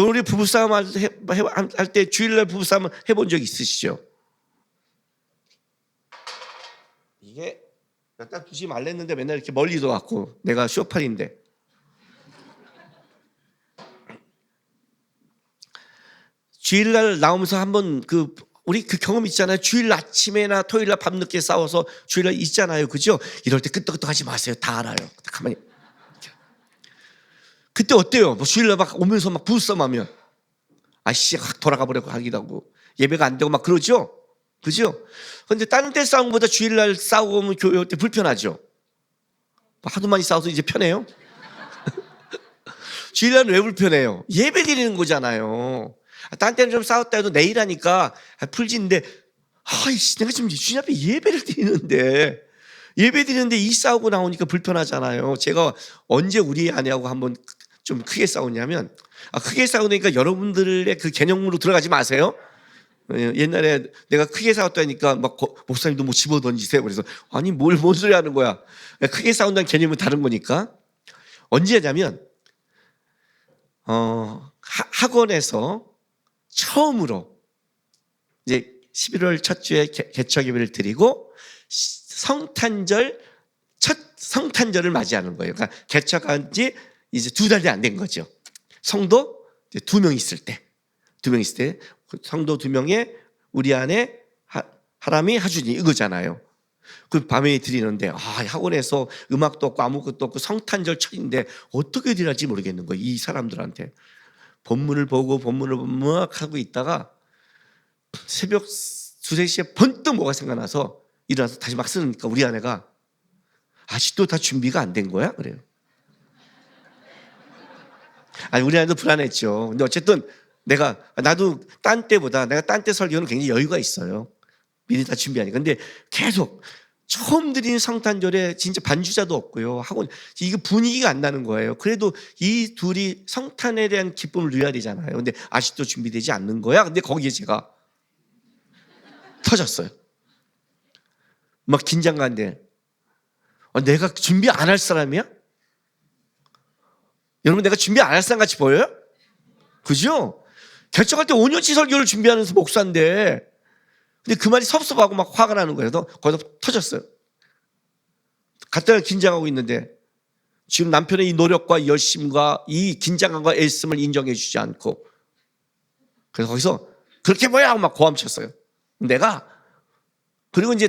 우리 부부싸움 할 때 주일날 부부싸움 해본 적 있으시죠? 이게 갖다 두지 말랬는데 맨날 이렇게 멀리도 왔고, 내가 쇼팔인데. 주일날 나오면서 한번 우리 그 경험 있잖아요. 주일 아침에나 토요일날 밤늦게 싸워서 주일날 있잖아요. 그죠? 이럴 때 끄떡끄떡 하지 마세요. 다 알아요. 가만히. 그때 어때요? 주일날 막 오면서 막 부부싸움하면 아씨 확 돌아가 버리고 하기도 하고 예배가 안 되고 막 그러죠? 그죠? 근데 다른 때 싸움보다 주일날 싸우고 오면 교회 때 불편하죠? 하도 많이 싸워서 이제 편해요? 주일날은 왜 불편해요? 예배 드리는 거잖아요. 딴 때는 좀 싸웠다 해도 내일 하니까 풀지는데, 아이씨, 내가 지금 주님 앞에 예배를 드리는데 이 싸우고 나오니까 불편하잖아요. 제가 언제 우리 아내하고 한번 좀 크게 싸웠냐면, 크게 싸우니까 여러분들의 그 개념으로 들어가지 마세요. 옛날에 내가 크게 싸웠다니까 막 목사님도 뭐 집어 던지세요. 그래서 아니 뭔 소리 하는 거야. 크게 싸운다는 개념은 다른 거니까. 언제냐면 학원에서 처음으로 이제 11월 첫 주에 개척 예배를 드리고 첫 성탄절을 맞이하는 거예요. 그러니까 개척한 지 이제 2달이 안 된 거죠. 성도 2명 있을 때 성도 2명에 우리 안에 하람이 하주니 이거잖아요. 그 밤에 드리는데 학원에서 음악도 없고 아무것도 없고 성탄절 철인데 어떻게 드려야지 모르겠는 거예요. 이 사람들한테. 본문을 보고 막 하고 있다가 새벽 2, 3시에 번뜩 뭐가 생각나서 일어나서 다시 막 쓰니까 우리 아내가 아직도 다 준비가 안 된 거야? 그래요. 아니 우리 아내도 불안했죠. 근데 어쨌든 나도 딴 때보다 내가 딴 때 설교는 굉장히 여유가 있어요. 미리 다 준비하니까. 근데 계속 처음 드리는 성탄절에 진짜 반주자도 없고요. 하고 이게 분위기가 안 나는 거예요. 그래도 이 둘이 성탄에 대한 기쁨을 누려야 되잖아요. 근데 아직도 준비되지 않는 거야. 근데 거기에 제가 터졌어요. 막 긴장감인데 내가 준비 안 할 사람이야? 여러분 내가 준비 안 할 사람 같이 보여요? 그죠? 결정할 때 5년치 설교를 준비하는 목사인데 근데 그 말이 섭섭하고 막 화가 나는 거예요. 그래서 거기서 터졌어요. 갔다가 긴장하고 있는데 지금 남편의 이 노력과 이 열심과 이 긴장감과 애씀을 인정해 주지 않고 그래서 거기서 그렇게 뭐야 하고 막 고함쳤어요. 내가 그리고 이제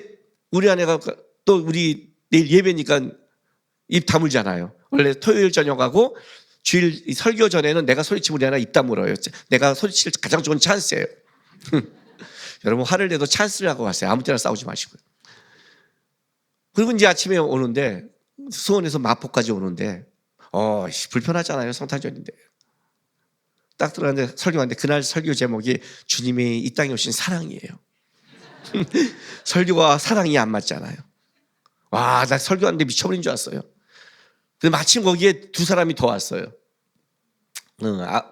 우리 아내가 또 우리 내일 예배니까 입 다물잖아요. 원래 토요일 저녁하고 주일 설교 전에는 내가 소리치면 우리 아내가 입 다물어요. 내가 소리칠 가장 좋은 찬스예요. 여러분 화를 내도 찬스를 하고 가세요. 아무 때나 싸우지 마시고요. 그리고 이제 아침에 오는데 수원에서 마포까지 오는데 불편하잖아요. 성탄절인데. 딱 들어갔는데 설교하는데 그날 설교 제목이 주님이 이 땅에 오신 사랑이에요. 설교가 사랑이 안 맞잖아요. 와, 나 설교하는데 미쳐버린 줄 알았어요. 근데 마침 거기에 두 사람이 더 왔어요.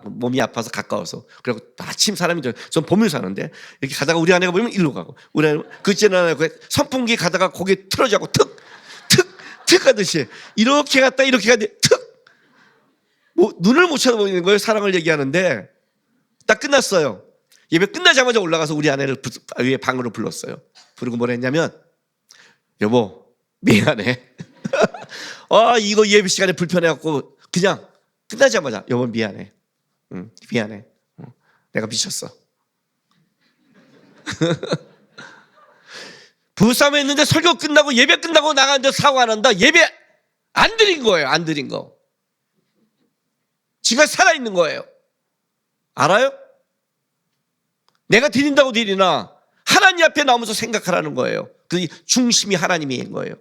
몸이 아파서 가까워서. 그리고 마침 사람이 전 보면서 하는데 이렇게 가다가 우리 아내가 보면 일로 가고 우리 아내 그때는 선풍기 가다가 거기에 틀어지고 툭 하듯이 이렇게 갔다 이렇게 갔는데 툭 눈을 못 쳐다보는 거예요. 사랑을 얘기하는데 딱 끝났어요. 예배 끝나자마자 올라가서 우리 아내를 위에 방으로 불렀어요. 부르고 뭐라 했냐면 여보 미안해. 이거 예배 시간에 불편해갖고 그냥 끝나자마자 여보 미안해. 미안해. 내가 미쳤어. 부부싸움 했는데 설교 끝나고 예배 끝나고 나가는데 사고 안 한다. 예배 안 드린 거예요. 안 드린 거. 지가 살아있는 거예요. 알아요? 내가 드린다고 드리나 하나님 앞에 나오면서 생각하라는 거예요. 그 중심이 하나님인 거예요.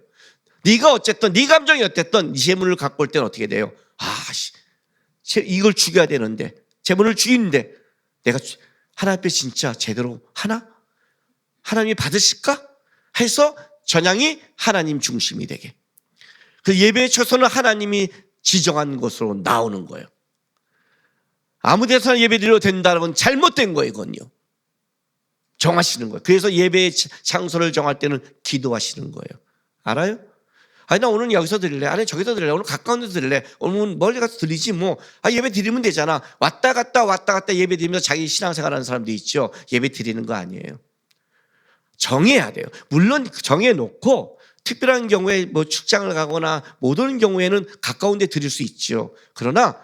네가 어쨌든 네 감정이 어쨌든 이 재물을 갖고 올 때는 어떻게 돼요? 이걸 죽여야 되는데 재물을 죽이는데 내가 하나님 앞에 진짜 제대로 하나? 하나님이 받으실까? 해서 전향이 하나님 중심이 되게. 그 예배의 초소는 하나님이 지정한 곳으로 나오는 거예요. 아무 데서나 예배 드려도 된다는 건 잘못된 거예요. 이건요. 정하시는 거예요. 그래서 예배의 장소를 정할 때는 기도하시는 거예요. 알아요? 나 오늘 여기서 드릴래. 아니 저기서 드릴래. 오늘 가까운 데서 드릴래. 오늘 멀리 가서 드리지 뭐. 예배 드리면 되잖아. 왔다 갔다 예배 드리면서 자기 신앙생활하는 사람도 있죠. 예배 드리는 거 아니에요. 정해야 돼요. 물론 정해놓고 특별한 경우에 뭐 출장을 가거나 못 오는 경우에는 가까운 데 드릴 수 있죠. 그러나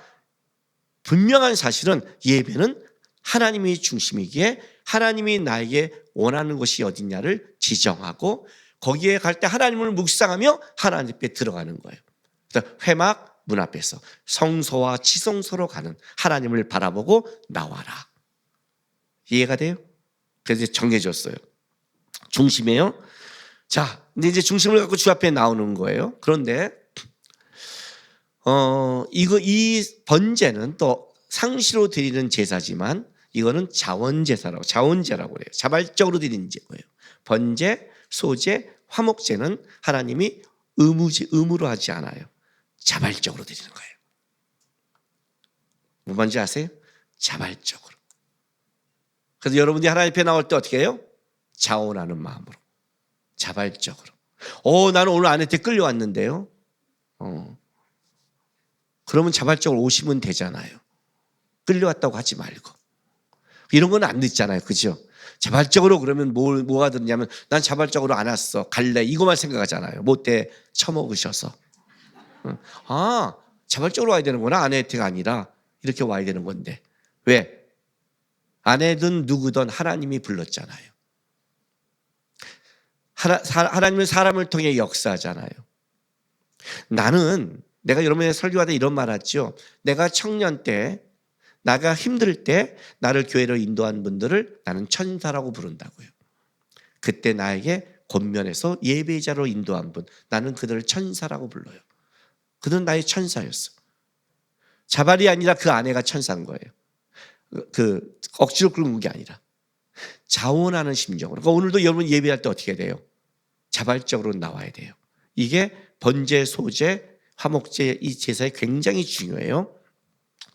분명한 사실은 예배는 하나님이 중심이기에 하나님이 나에게 원하는 것이 어디냐를 지정하고 거기에 갈 때 하나님을 묵상하며 하나님 앞에 들어가는 거예요. 그래서 회막 문 앞에서 성소와 지성소로 가는 하나님을 바라보고 나와라. 이해가 돼요? 그래서 정해졌어요. 중심이에요. 자, 근데 이제 중심을 갖고 주 앞에 나오는 거예요. 그런데 이 번제는 또 상시로 드리는 제사지만 이거는 자원제라고 그래요. 자발적으로 드리는 제거예요. 번제, 소제, 화목제는 하나님이 의무로 하지 않아요. 자발적으로 드리는 거예요. 뭔지 아세요? 자발적으로. 그래서 여러분들이 하나님 앞에 나올 때 어떻게 해요? 자원하는 마음으로. 자발적으로. 나는 오늘 아내한테 끌려왔는데요. 그러면 자발적으로 오시면 되잖아요. 끌려왔다고 하지 말고. 이런 건 안 늦잖아요. 그죠? 자발적으로 그러면 뭐가 들냐면 난 자발적으로 안 왔어. 갈래. 이거만 생각하잖아요. 못돼 처먹으셔서. 자발적으로 와야 되는구나. 아내 혜택 아니라 이렇게 와야 되는 건데. 왜? 아내든 누구든 하나님이 불렀잖아요. 하나님은 사람을 통해 역사하잖아요. 내가 여러분의 설교하다 이런 말 하죠. 내가 청년 때, 나가 힘들 때 나를 교회로 인도한 분들을 나는 천사라고 부른다고요. 그때 나에게 권면해서 예배자로 인도한 분, 나는 그들을 천사라고 불러요. 그들은 나의 천사였어. 자발이 아니라 그 아내가 천사인 거예요. 억지로 끌고 게 아니라 자원하는 심정으로. 그러니까 오늘도 여러분 예배할 때 어떻게 돼요? 자발적으로 나와야 돼요. 이게 번제, 소제, 화목제 이 제사에 굉장히 중요해요.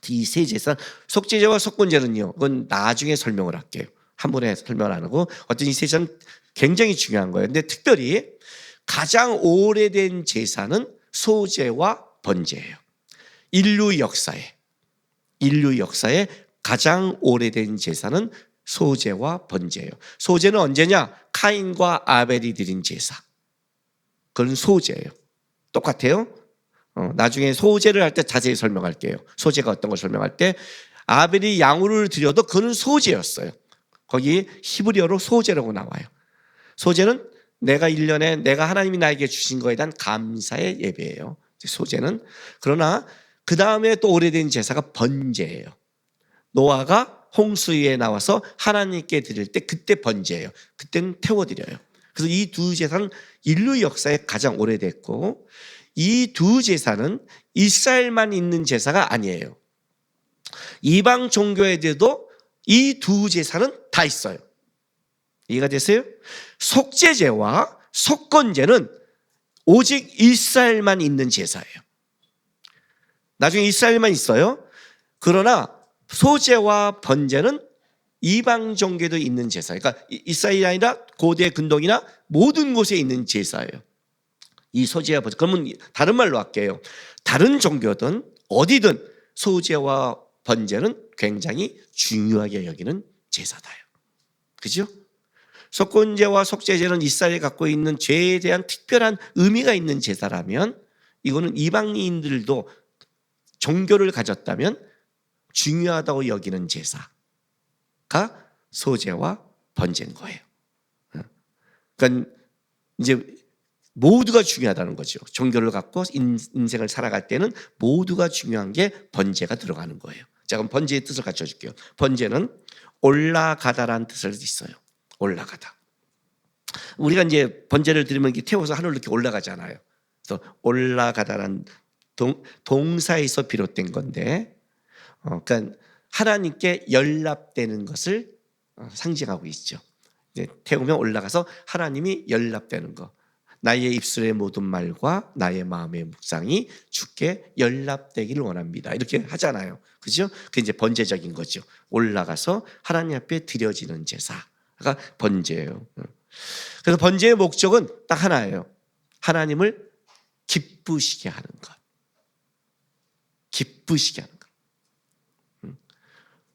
이 세 제사, 속제제와 속건제는요, 그건 나중에 설명을 할게요. 한 번에 설명을 안 하고 어떤 이 세 제사는 굉장히 중요한 거예요. 근데 특별히 가장 오래된 제사는 소제와 번제예요. 인류 역사에 가장 오래된 제사는 소제와 번제예요. 소제는 언제냐? 카인과 아벨이 드린 제사. 그건 소제예요. 똑같아요. 나중에 소제를 할 때 자세히 설명할게요. 소제가 어떤 걸 설명할 때 아벨이 양으로를 드려도 그는 소제였어요. 거기 히브리어로 소제라고 나와요. 소제는 내가 1년에 내가 하나님이 나에게 주신 거에 대한 감사의 예배예요. 소제는. 그러나 그 다음에 또 오래된 제사가 번제예요. 노아가 홍수 위에 나와서 하나님께 드릴 때 그때 번제예요. 그때는 태워드려요. 그래서 이 두 제사는 인류 역사에 가장 오래됐고 이 두 제사는 이스라엘만 있는 제사가 아니에요. 이방 종교에도 이 두 제사는 다 있어요. 이해가 됐어요? 속죄제와 속건제는 오직 이스라엘만 있는 제사예요. 나중에 이스라엘만 있어요. 그러나 소제와 번제는 이방 종교도 있는 제사. 그러니까 이스라엘이 아니라 고대 근동이나 모든 곳에 있는 제사예요. 이 소제와 번제. 그러면 다른 말로 할게요. 다른 종교든 어디든 소제와 번제는 굉장히 중요하게 여기는 제사다요. 그죠? 속건제와 속죄제는 이스라엘이 갖고 있는 죄에 대한 특별한 의미가 있는 제사라면 이거는 이방인들도 종교를 가졌다면 중요하다고 여기는 제사가 소제와 번제인 거예요. 그러니까 이제 모두가 중요하다는 거죠. 종교를 갖고 인생을 살아갈 때는 모두가 중요한 게 번제가 들어가는 거예요. 자, 그럼 번제의 뜻을 가르쳐 줄게요. 번제는 올라가다라는 뜻을 있어요. 올라가다. 우리가 이제 번제를 드리면 이렇게 태워서 하늘로 이렇게 올라가잖아요. 그래서 올라가다라는 동사에서 비롯된 건데, 그러니까 하나님께 연락되는 것을 상징하고 있죠. 이제 태우면 올라가서 하나님이 연락되는 거. 나의 입술의 모든 말과 나의 마음의 묵상이 주께 연락되기를 원합니다. 이렇게 하잖아요. 그죠? 그게 이제 번제적인 거죠. 올라가서 하나님 앞에 드려지는 제사가 번제예요. 그래서 번제의 목적은 딱 하나예요. 하나님을 기쁘시게 하는 것. 기쁘시게 하는 것.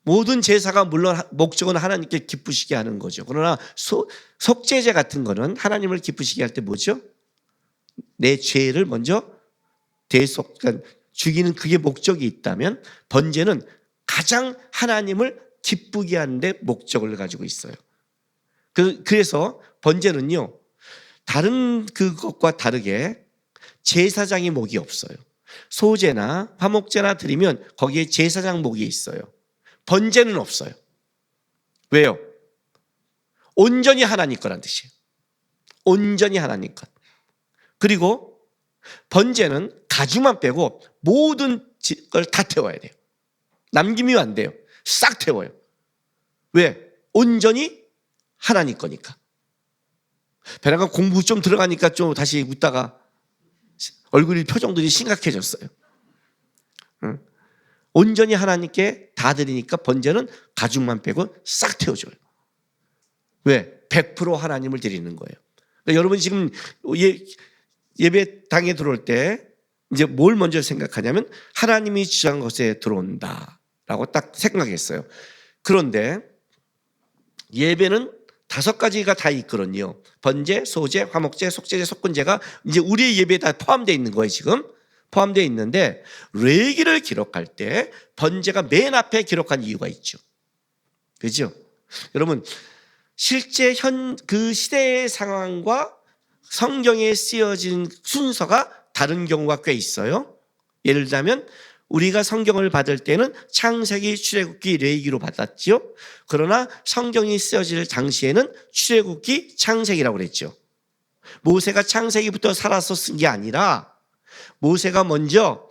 모든 제사가 물론 목적은 하나님께 기쁘시게 하는 거죠. 그러나 속죄제 같은 거는 하나님을 기쁘시게 할 때 뭐죠? 내 죄를 먼저 그러니까 죽이는 그게 목적이 있다면 번제는 가장 하나님을 기쁘게 하는데 목적을 가지고 있어요. 그래서 번제는요, 다른 그것과 다르게 제사장의 목이 없어요. 소제나 화목제나 드리면 거기에 제사장 목이 있어요. 번제는 없어요. 왜요? 온전히 하나님 거란 뜻이에요. 온전히 하나님 것. 그리고 번제는 가죽만 빼고 모든 걸 다 태워야 돼요. 남김이 안 돼요. 싹 태워요. 왜? 온전히 하나님 거니까. 베라가 공부 좀 들어가니까 좀 다시 웃다가 얼굴 표정들이 심각해졌어요. 온전히 하나님께 다 드리니까 번제는 가죽만 빼고 싹 태워줘요. 왜? 100% 하나님을 드리는 거예요. 그러니까 여러분 지금 예배당에 들어올 때 이제 뭘 먼저 생각하냐면 하나님이 주장한 것에 들어온다라고 딱 생각했어요. 그런데 예배는 5가지가 다 있거든요. 번제, 소제, 화목제, 속죄제, 속건제가 이제 우리의 예배에 다 포함되어 있는 거예요. 지금 포함되어 있는데 레위기를 기록할 때 번제가 맨 앞에 기록한 이유가 있죠. 그렇죠? 여러분 실제 그 시대의 상황과 성경에 쓰여진 순서가 다른 경우가 꽤 있어요. 예를 들자면 우리가 성경을 받을 때는 창세기, 출애굽기, 레위기로 받았지요. 그러나 성경이 쓰여질 당시에는 출애굽기, 창세기라고 그랬죠. 모세가 창세기부터 살아서 쓴 게 아니라 모세가 먼저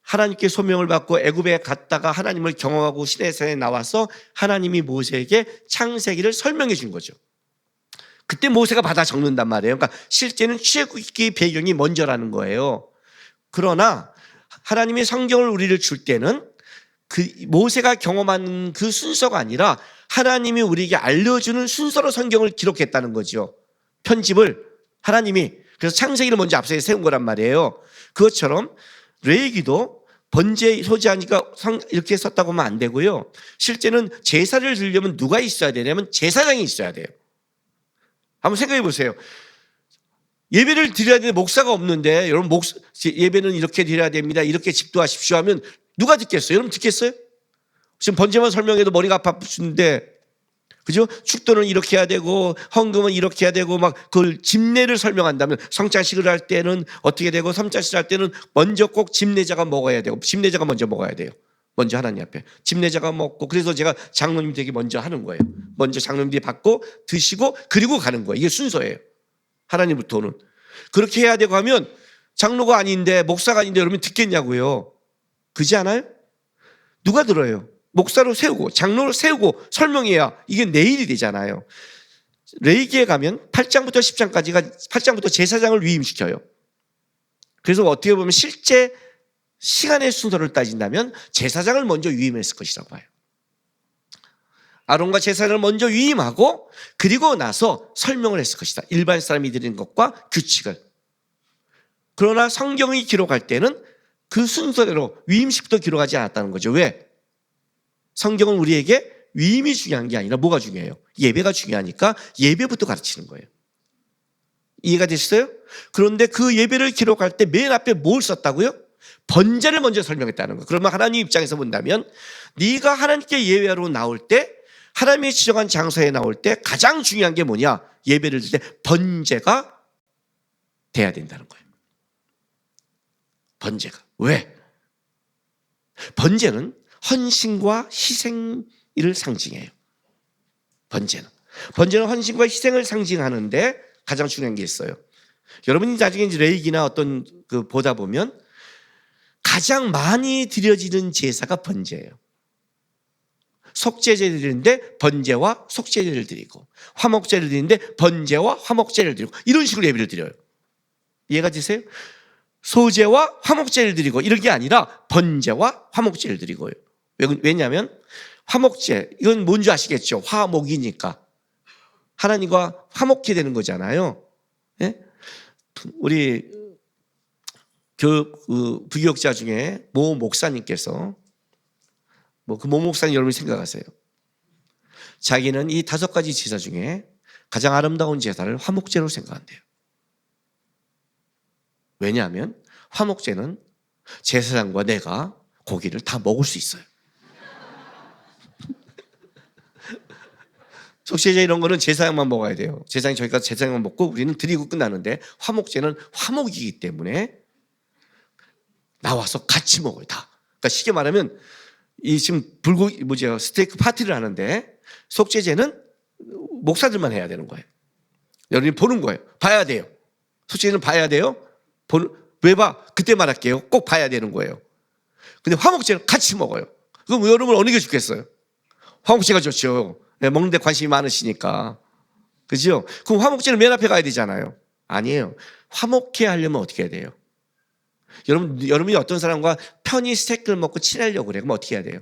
하나님께 소명을 받고 애굽에 갔다가 하나님을 경험하고 시내산에 나와서 하나님이 모세에게 창세기를 설명해 준 거죠. 그때 모세가 받아 적는단 말이에요. 그러니까 실제는 출애굽기 배경이 먼저라는 거예요. 그러나 하나님이 성경을 우리를 줄 때는 그 모세가 경험한 그 순서가 아니라 하나님이 우리에게 알려주는 순서로 성경을 기록했다는 거죠. 편집을 하나님이 그래서 창세기를 먼저 앞서에 세운 거란 말이에요. 그것처럼 레위기도 번제 소지하니까 이렇게 썼다고 하면 안 되고요. 실제는 제사를 드리려면 누가 있어야 되냐면 제사장이 있어야 돼요. 한번 생각해 보세요. 예배를 드려야 되는데 목사가 없는데 여러분 예배는 이렇게 드려야 됩니다. 이렇게 집도하십시오 하면 누가 듣겠어요? 여러분 듣겠어요? 지금 번제만 설명해도 머리가 아프신데 그죠? 축도는 이렇게 해야 되고 헌금은 이렇게 해야 되고 막 그걸 집례를 설명한다면 성찬식을 할 때는 어떻게 되고 성찬식을 할 때는 먼저 꼭 집례자가 먹어야 되고 집례자가 먼저 먹어야 돼요. 먼저 하나님 앞에 집례자가 먹고 그래서 제가 장로님 되게 먼저 하는 거예요. 먼저 장로님들이 받고 드시고 그리고 가는 거예요. 이게 순서예요. 하나님부터는 그렇게 해야 되고 하면 장로가 아닌데 목사가 아닌데 여러분 듣겠냐고요. 그지 않아요? 누가 들어요? 목사로 세우고 장로를 세우고 설명해야 이게 내일이 되잖아요. 레위기에 가면 8장부터 10장까지가 8장부터 제사장을 위임시켜요. 그래서 어떻게 보면 실제 시간의 순서를 따진다면 제사장을 먼저 위임했을 것이라고 봐요. 아론과 제사장을 먼저 위임하고 그리고 나서 설명을 했을 것이다. 일반 사람이 드리는 것과 규칙을. 그러나 성경이 기록할 때는 그 순서대로 위임식부터 기록하지 않았다는 거죠. 왜? 성경은 우리에게 위임이 중요한 게 아니라 뭐가 중요해요? 예배가 중요하니까 예배부터 가르치는 거예요. 이해가 되셨어요? 그런데 그 예배를 기록할 때 맨 앞에 뭘 썼다고요? 번제를 먼저 설명했다는 거예요. 그러면 하나님 입장에서 본다면 네가 하나님께 예배하러 나올 때 하나님이 지정한 장소에 나올 때 가장 중요한 게 뭐냐? 예배를 드릴 때 번제가 돼야 된다는 거예요. 번제가. 왜? 번제는 헌신과 희생을 상징해요. 번제는 헌신과 희생을 상징하는데 가장 중요한 게 있어요. 여러분이 나중에 레위기나 어떤 그 보다 보면 가장 많이 드려지는 제사가 번제예요. 속죄제를 드리는데 번제와 속죄제를 드리고 화목제를 드리는데 번제와 화목제를 드리고 이런 식으로 예배를 드려요. 이해가 되세요? 소제와 화목제를 드리고 이런 게 아니라 번제와 화목제를 드리고요. 왜냐하면 화목제 이건 뭔지 아시겠죠? 화목이니까 하나님과 화목해 되는 거잖아요. 예? 우리 부교육자 중에 모 목사님께서 그 모 목사님 여러분이 생각하세요. 자기는 이 5가지 제사 중에 가장 아름다운 제사를 화목제로 생각한대요. 왜냐하면 화목제는 제사장과 내가 고기를 다 먹을 수 있어요. 속죄제 이런 거는 제사장만 먹어야 돼요. 제사장이 저희가 제사장만 먹고 우리는 드리고 끝나는데 화목제는 화목이기 때문에 나와서 같이 먹어요. 다. 그러니까 쉽게 말하면 이 지금 스테이크 파티를 하는데 속죄제는 목사들만 해야 되는 거예요. 여러분이 보는 거예요. 봐야 돼요. 속죄제는 봐야 돼요. 왜 봐? 그때 말할게요. 꼭 봐야 되는 거예요. 근데 화목제는 같이 먹어요. 그럼 여러분 어느 게 좋겠어요? 화목제가 좋죠. 네, 먹는데 관심이 많으시니까. 그죠? 그럼 화목제는 맨 앞에 가야 되잖아요. 아니에요. 화목해 하려면 어떻게 해야 돼요? 여러분이 어떤 사람과 편히 스테이크를 먹고 친하려고 그래. 그럼 어떻게 해야 돼요?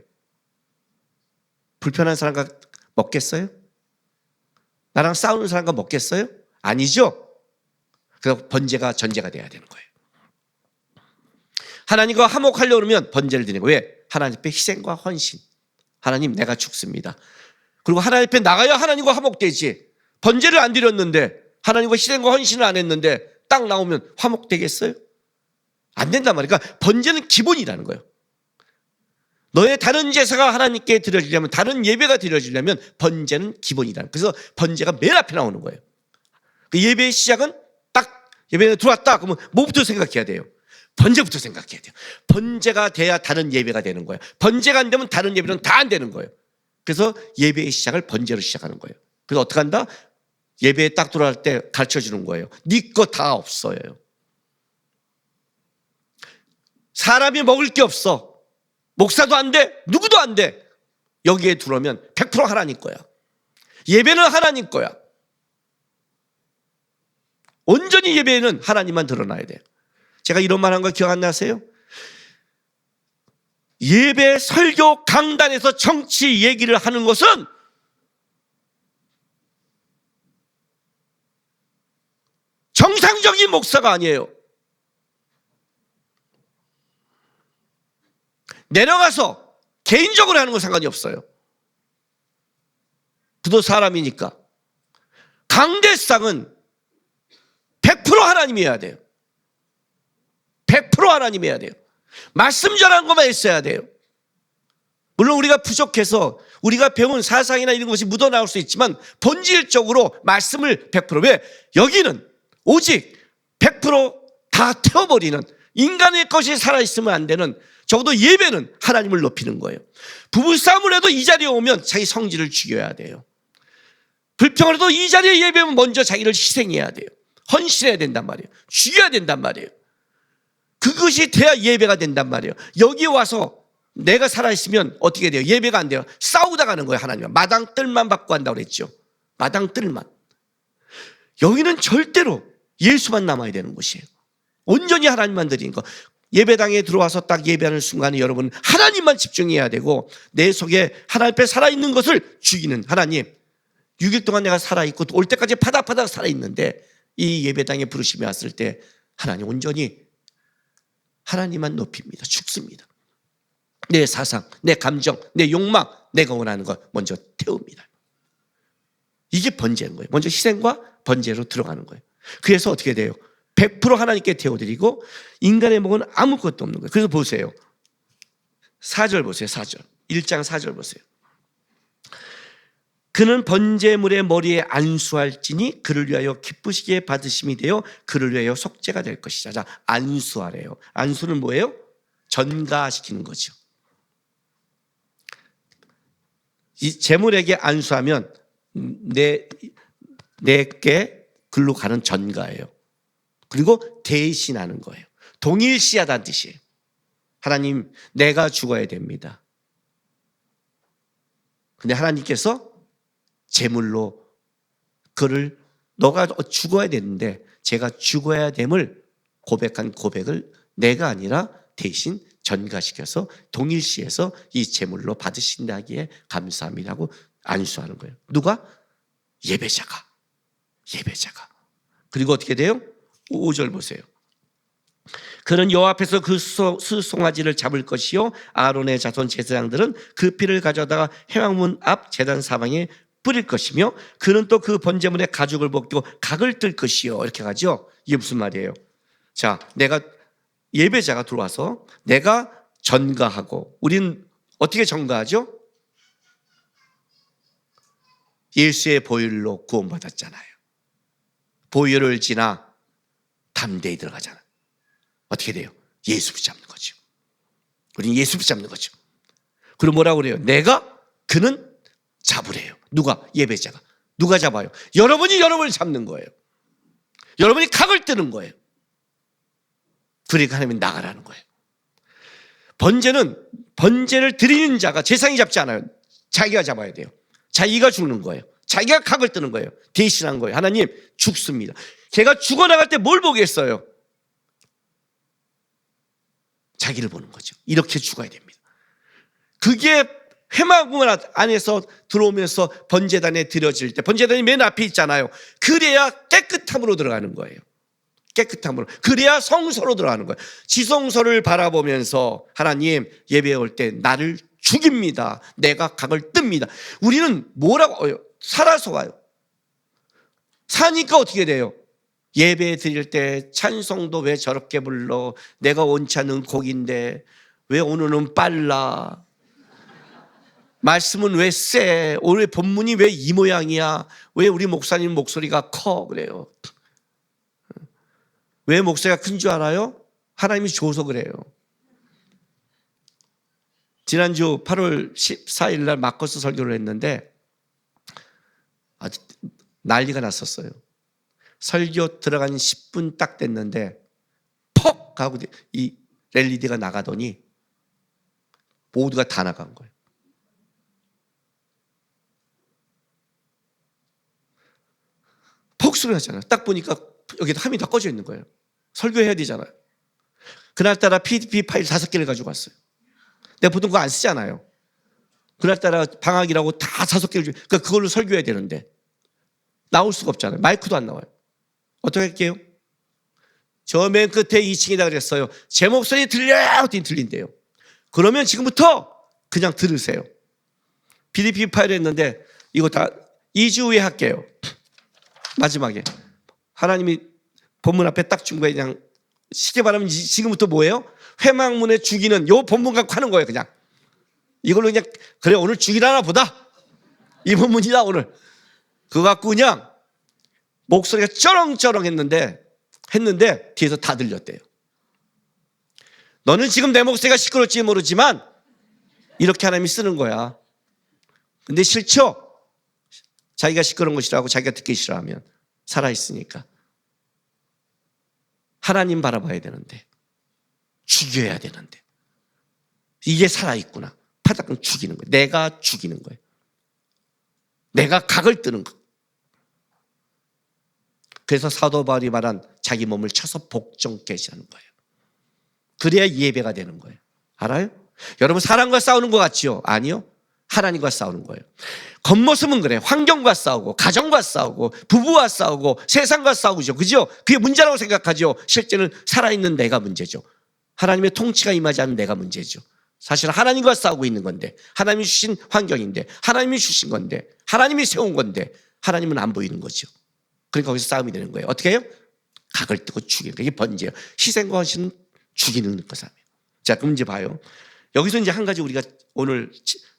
불편한 사람과 먹겠어요? 나랑 싸우는 사람과 먹겠어요? 아니죠? 그래서 번제가 전제가 돼야 되는 거예요. 하나님과 화목하려고 그러면 번제를 드리는 거예요. 왜? 하나님 앞에 희생과 헌신. 하나님 내가 죽습니다. 그리고 하나님 앞에 나가야 하나님과 화목되지. 번제를 안 드렸는데 하나님과 희생과 헌신을 안 했는데 딱 나오면 화목되겠어요? 안 된단 말이에요. 그러니까 번제는 기본이라는 거예요. 너의 다른 제사가 하나님께 드려지려면 다른 예배가 드려지려면 번제는 기본이라는 거예요. 그래서 번제가 맨 앞에 나오는 거예요. 그 예배의 시작은 딱 예배에 들어왔다 그러면 뭐부터 생각해야 돼요? 번제부터 생각해야 돼요. 번제가 돼야 다른 예배가 되는 거예요. 번제가 안 되면 다른 예배는 다 안 되는 거예요. 그래서 예배의 시작을 번제로 시작하는 거예요. 그래서 어떻게 한다? 예배에 딱 들어갈 때 가르쳐주는 거예요. 네 거 다 없어요. 사람이 먹을 게 없어. 목사도 안 돼. 누구도 안 돼. 여기에 들어오면 100% 하나님 거야. 예배는 하나님 거야. 온전히 예배에는 하나님만 드러나야 돼요. 제가 이런 말 한 거 기억 안 나세요? 예배 설교 강단에서 정치 얘기를 하는 것은 정상적인 목사가 아니에요. 내려가서 개인적으로 하는 건 상관이 없어요. 그도 사람이니까. 강대상은 100% 하나님이어야 돼요. 100% 하나님이어야 돼요. 말씀 전하는 것만 있어야 돼요. 물론 우리가 부족해서 우리가 배운 사상이나 이런 것이 묻어나올 수 있지만 본질적으로 말씀을 100% 왜? 여기는 오직 100%다 태워버리는 인간의 것이 살아있으면 안 되는 적어도 예배는 하나님을 높이는 거예요. 부부싸움을 해도 이 자리에 오면 자기 성질을 죽여야 돼요. 불평을 해도 이 자리에 예배면 먼저 자기를 희생해야 돼요. 헌신해야 된단 말이에요. 죽여야 된단 말이에요. 그것이 돼야 예배가 된단 말이에요. 여기 와서 내가 살아있으면 어떻게 돼요? 예배가 안 돼요. 싸우다 가는 거예요. 하나님은 마당 뜰만 받고 한다고 그랬죠. 마당 뜰만. 여기는 절대로 예수만 남아야 되는 곳이에요. 온전히 하나님만 드리는 거. 예배당에 들어와서 딱 예배하는 순간에 여러분 하나님만 집중해야 되고 내 속에 하나님 앞에 살아있는 것을 죽이는 하나님. 6일 동안 내가 살아있고 올 때까지 파닥파닥 살아있는데 이 예배당에 부르심이 왔을 때 하나님 온전히 하나님만 높입니다. 죽습니다. 내 사상, 내 감정, 내 욕망, 내가 원하는 것 먼저 태웁니다. 이게 번제인 거예요. 먼저 희생과 번제로 들어가는 거예요. 그래서 어떻게 돼요? 100% 하나님께 태워드리고 인간의 목은 아무것도 없는 거예요. 그래서 보세요. 4절 보세요. 4절. 1장 4절 보세요. 그는 번제물의 머리에 안수할지니 그를 위하여 기쁘시게 받으심이 되어 그를 위하여 속죄가 될 것이다. 자, 안수하래요. 안수는 뭐예요? 전가시키는 거죠. 이 제물에게 안수하면 내게 글로 가는 전가예요. 그리고 대신하는 거예요. 동일시하다는 뜻이에요. 하나님, 내가 죽어야 됩니다. 근데 하나님께서 제물로 그를 너가 죽어야 되는데 제가 죽어야 됨을 고백한 고백을 내가 아니라 대신 전가시켜서 동일시해서 이 제물로 받으신다기에 감사합니다고 안수하는 거예요. 누가? 예배자가. 그리고 어떻게 돼요? 5절 보세요. 그는 여호와 앞에서 그 수송아지를 잡을 것이요 아론의 자손 제사장들은 그 피를 가져다가 회막문 앞 제단 사방에 뿌릴 것이며 그는 또 그 번제물의 가죽을 벗기고 각을 뜰 것이요 이렇게 가죠. 이게 무슨 말이에요? 자, 내가 예배자가 들어와서 내가 전가하고 우리는 어떻게 전가하죠? 예수의 보혈로 구원받았잖아요. 보혈을 지나 담대히 들어가잖아요. 어떻게 돼요? 예수 붙잡는 거죠. 우리는 예수 붙잡는 거죠. 그리고 뭐라고 그래요? 그는 잡으래요. 누가? 예배자가. 누가 잡아요? 여러분이 여러분을 잡는 거예요. 여러분이 각을 뜨는 거예요. 그러니까 하나님이 나가라는 거예요. 번제를 드리는 자가 제사장이 잡지 않아요. 자기가 잡아야 돼요. 자기가 죽는 거예요. 자기가 각을 뜨는 거예요. 대신한 거예요. 하나님 죽습니다. 걔가 죽어나갈 때 뭘 보겠어요? 자기를 보는 거죠. 이렇게 죽어야 됩니다. 그게 회막문 안에서 들어오면서 번제단에 드려질 때 번제단이 맨 앞에 있잖아요. 그래야 깨끗함으로 들어가는 거예요. 깨끗함으로. 그래야 성소로 들어가는 거예요. 지성소를 바라보면서 하나님 예배에 올 때 나를 죽입니다. 내가 각을 뜹니다. 우리는 뭐라고 살아서 와요. 사니까 어떻게 돼요? 예배 드릴 때 찬송도 왜 저렇게 불러? 내가 원치 않는 곡인데 왜 오늘은 빨라? 말씀은 왜 세? 오늘 본문이 왜 이 모양이야? 왜 우리 목사님 목소리가 커? 그래요. 왜 목사가 큰 줄 알아요? 하나님이 줘서 그래요. 지난주 8월 14일 날 마커스 설교를 했는데 아주 난리가 났었어요. 설교 들어간 10분 딱 됐는데 퍽 하고 이 LED가 나가더니 모두가 다 나간 거예요. 퍽 소리 났잖아요. 딱 보니까 여기 함이 다 꺼져 있는 거예요. 설교해야 되잖아요. 그날따라 PDF 파일 5개를 가지고 왔어요. 내가 보통 그거 안 쓰잖아요. 그날따라 방학이라고 다 5개를 그러니까 그걸로 설교해야 되는데 나올 수가 없잖아요. 마이크도 안 나와요. 어떻게 할게요? 저 맨 끝에 2층이다 그랬어요. 제 목소리 들려요? 어떻게 들린대요. 그러면 지금부터 그냥 들으세요. PDF 파일 했는데 이거 다 2주 후에 할게요. 마지막에 하나님이 본문 앞에 딱 준 거예요. 그냥 쉽게 말하면 지금부터 뭐예요? 회막문에 죽이는 요 본문 갖고 하는 거예요. 그냥 이걸로 그냥 그래 오늘 죽이라나 보다 이 본문이다 오늘. 그거 갖고 그냥 목소리가 쩌렁쩌렁 했는데 뒤에서 다 들렸대요. 너는 지금 내 목소리가 시끄러울지 모르지만 이렇게 하나님이 쓰는 거야. 근데 싫죠? 자기가 시끄러운 것이라고 자기가 듣기 싫어하면 살아있으니까. 하나님 바라봐야 되는데 죽여야 되는데 이게 살아있구나. 파닥 죽이는 거예요. 내가 죽이는 거예요. 내가 각을 뜨는 거. 그래서 사도 바울이 말한 자기 몸을 쳐서 복종케 하는 거예요. 그래야 예배가 되는 거예요. 알아요? 여러분 사람과 싸우는 것 같지요? 아니요. 하나님과 싸우는 거예요. 겉모습은 그래. 환경과 싸우고 가정과 싸우고 부부와 싸우고 세상과 싸우죠. 그죠? 그게 문제라고 생각하죠. 실제는 살아있는 내가 문제죠. 하나님의 통치가 임하지 않는 내가 문제죠. 사실은 하나님과 싸우고 있는 건데 하나님이 주신 환경인데 하나님이 주신 건데 하나님이 세운 건데 하나님은 안 보이는 거죠. 그러니까 거기서 싸움이 되는 거예요. 어떻게 해요? 각을 뜨고 죽이는 거예요. 이게 번제예요. 희생과 헌신은 죽이는 것이에요. 자, 그럼 이제 봐요. 여기서 이제 한 가지 우리가 오늘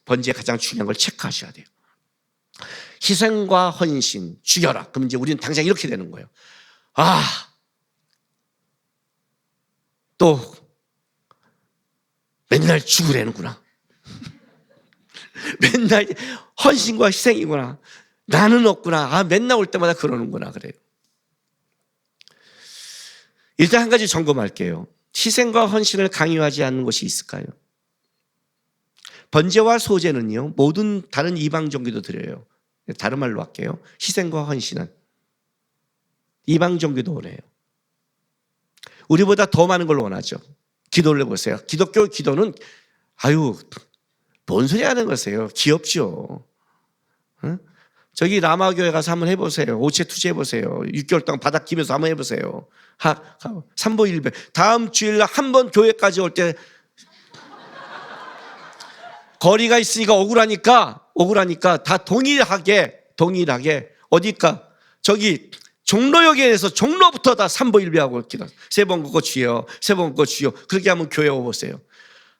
번제의 가장 중요한 걸 체크하셔야 돼요. 희생과 헌신 죽여라. 그럼 이제 우리는 당장 이렇게 되는 거예요. 또 맨날 죽으라는구나. 맨날 헌신과 희생이구나. 나는 없구나. 맨날 올 때마다 그러는구나. 그래요. 일단 한 가지 점검할게요. 희생과 헌신을 강요하지 않는 것이 있을까요? 번제와 소제는요, 모든 다른 이방 종교도 드려요. 다른 말로 할게요. 희생과 헌신은 이방 종교도 원해요. 우리보다 더 많은 걸 원하죠. 기도를 해보세요. 기독교 기도는 뭔 소리 하는 거세요? 귀엽죠. 응? 저기 라마교회 가서 한번 해보세요. 오체 투자해보세요. 6개월 동안 바닥 기면서 한번 해보세요. 삼보일배. 다음 주일날 한 번 교회까지 올 때 거리가 있으니까 억울하니까 다 동일하게 어디까 저기 종로역에서 종로부터 다 삼보일배하고 기도. 세 번 걷고 주여, 세 번 걷고 주여. 그렇게 하면 교회 오보세요.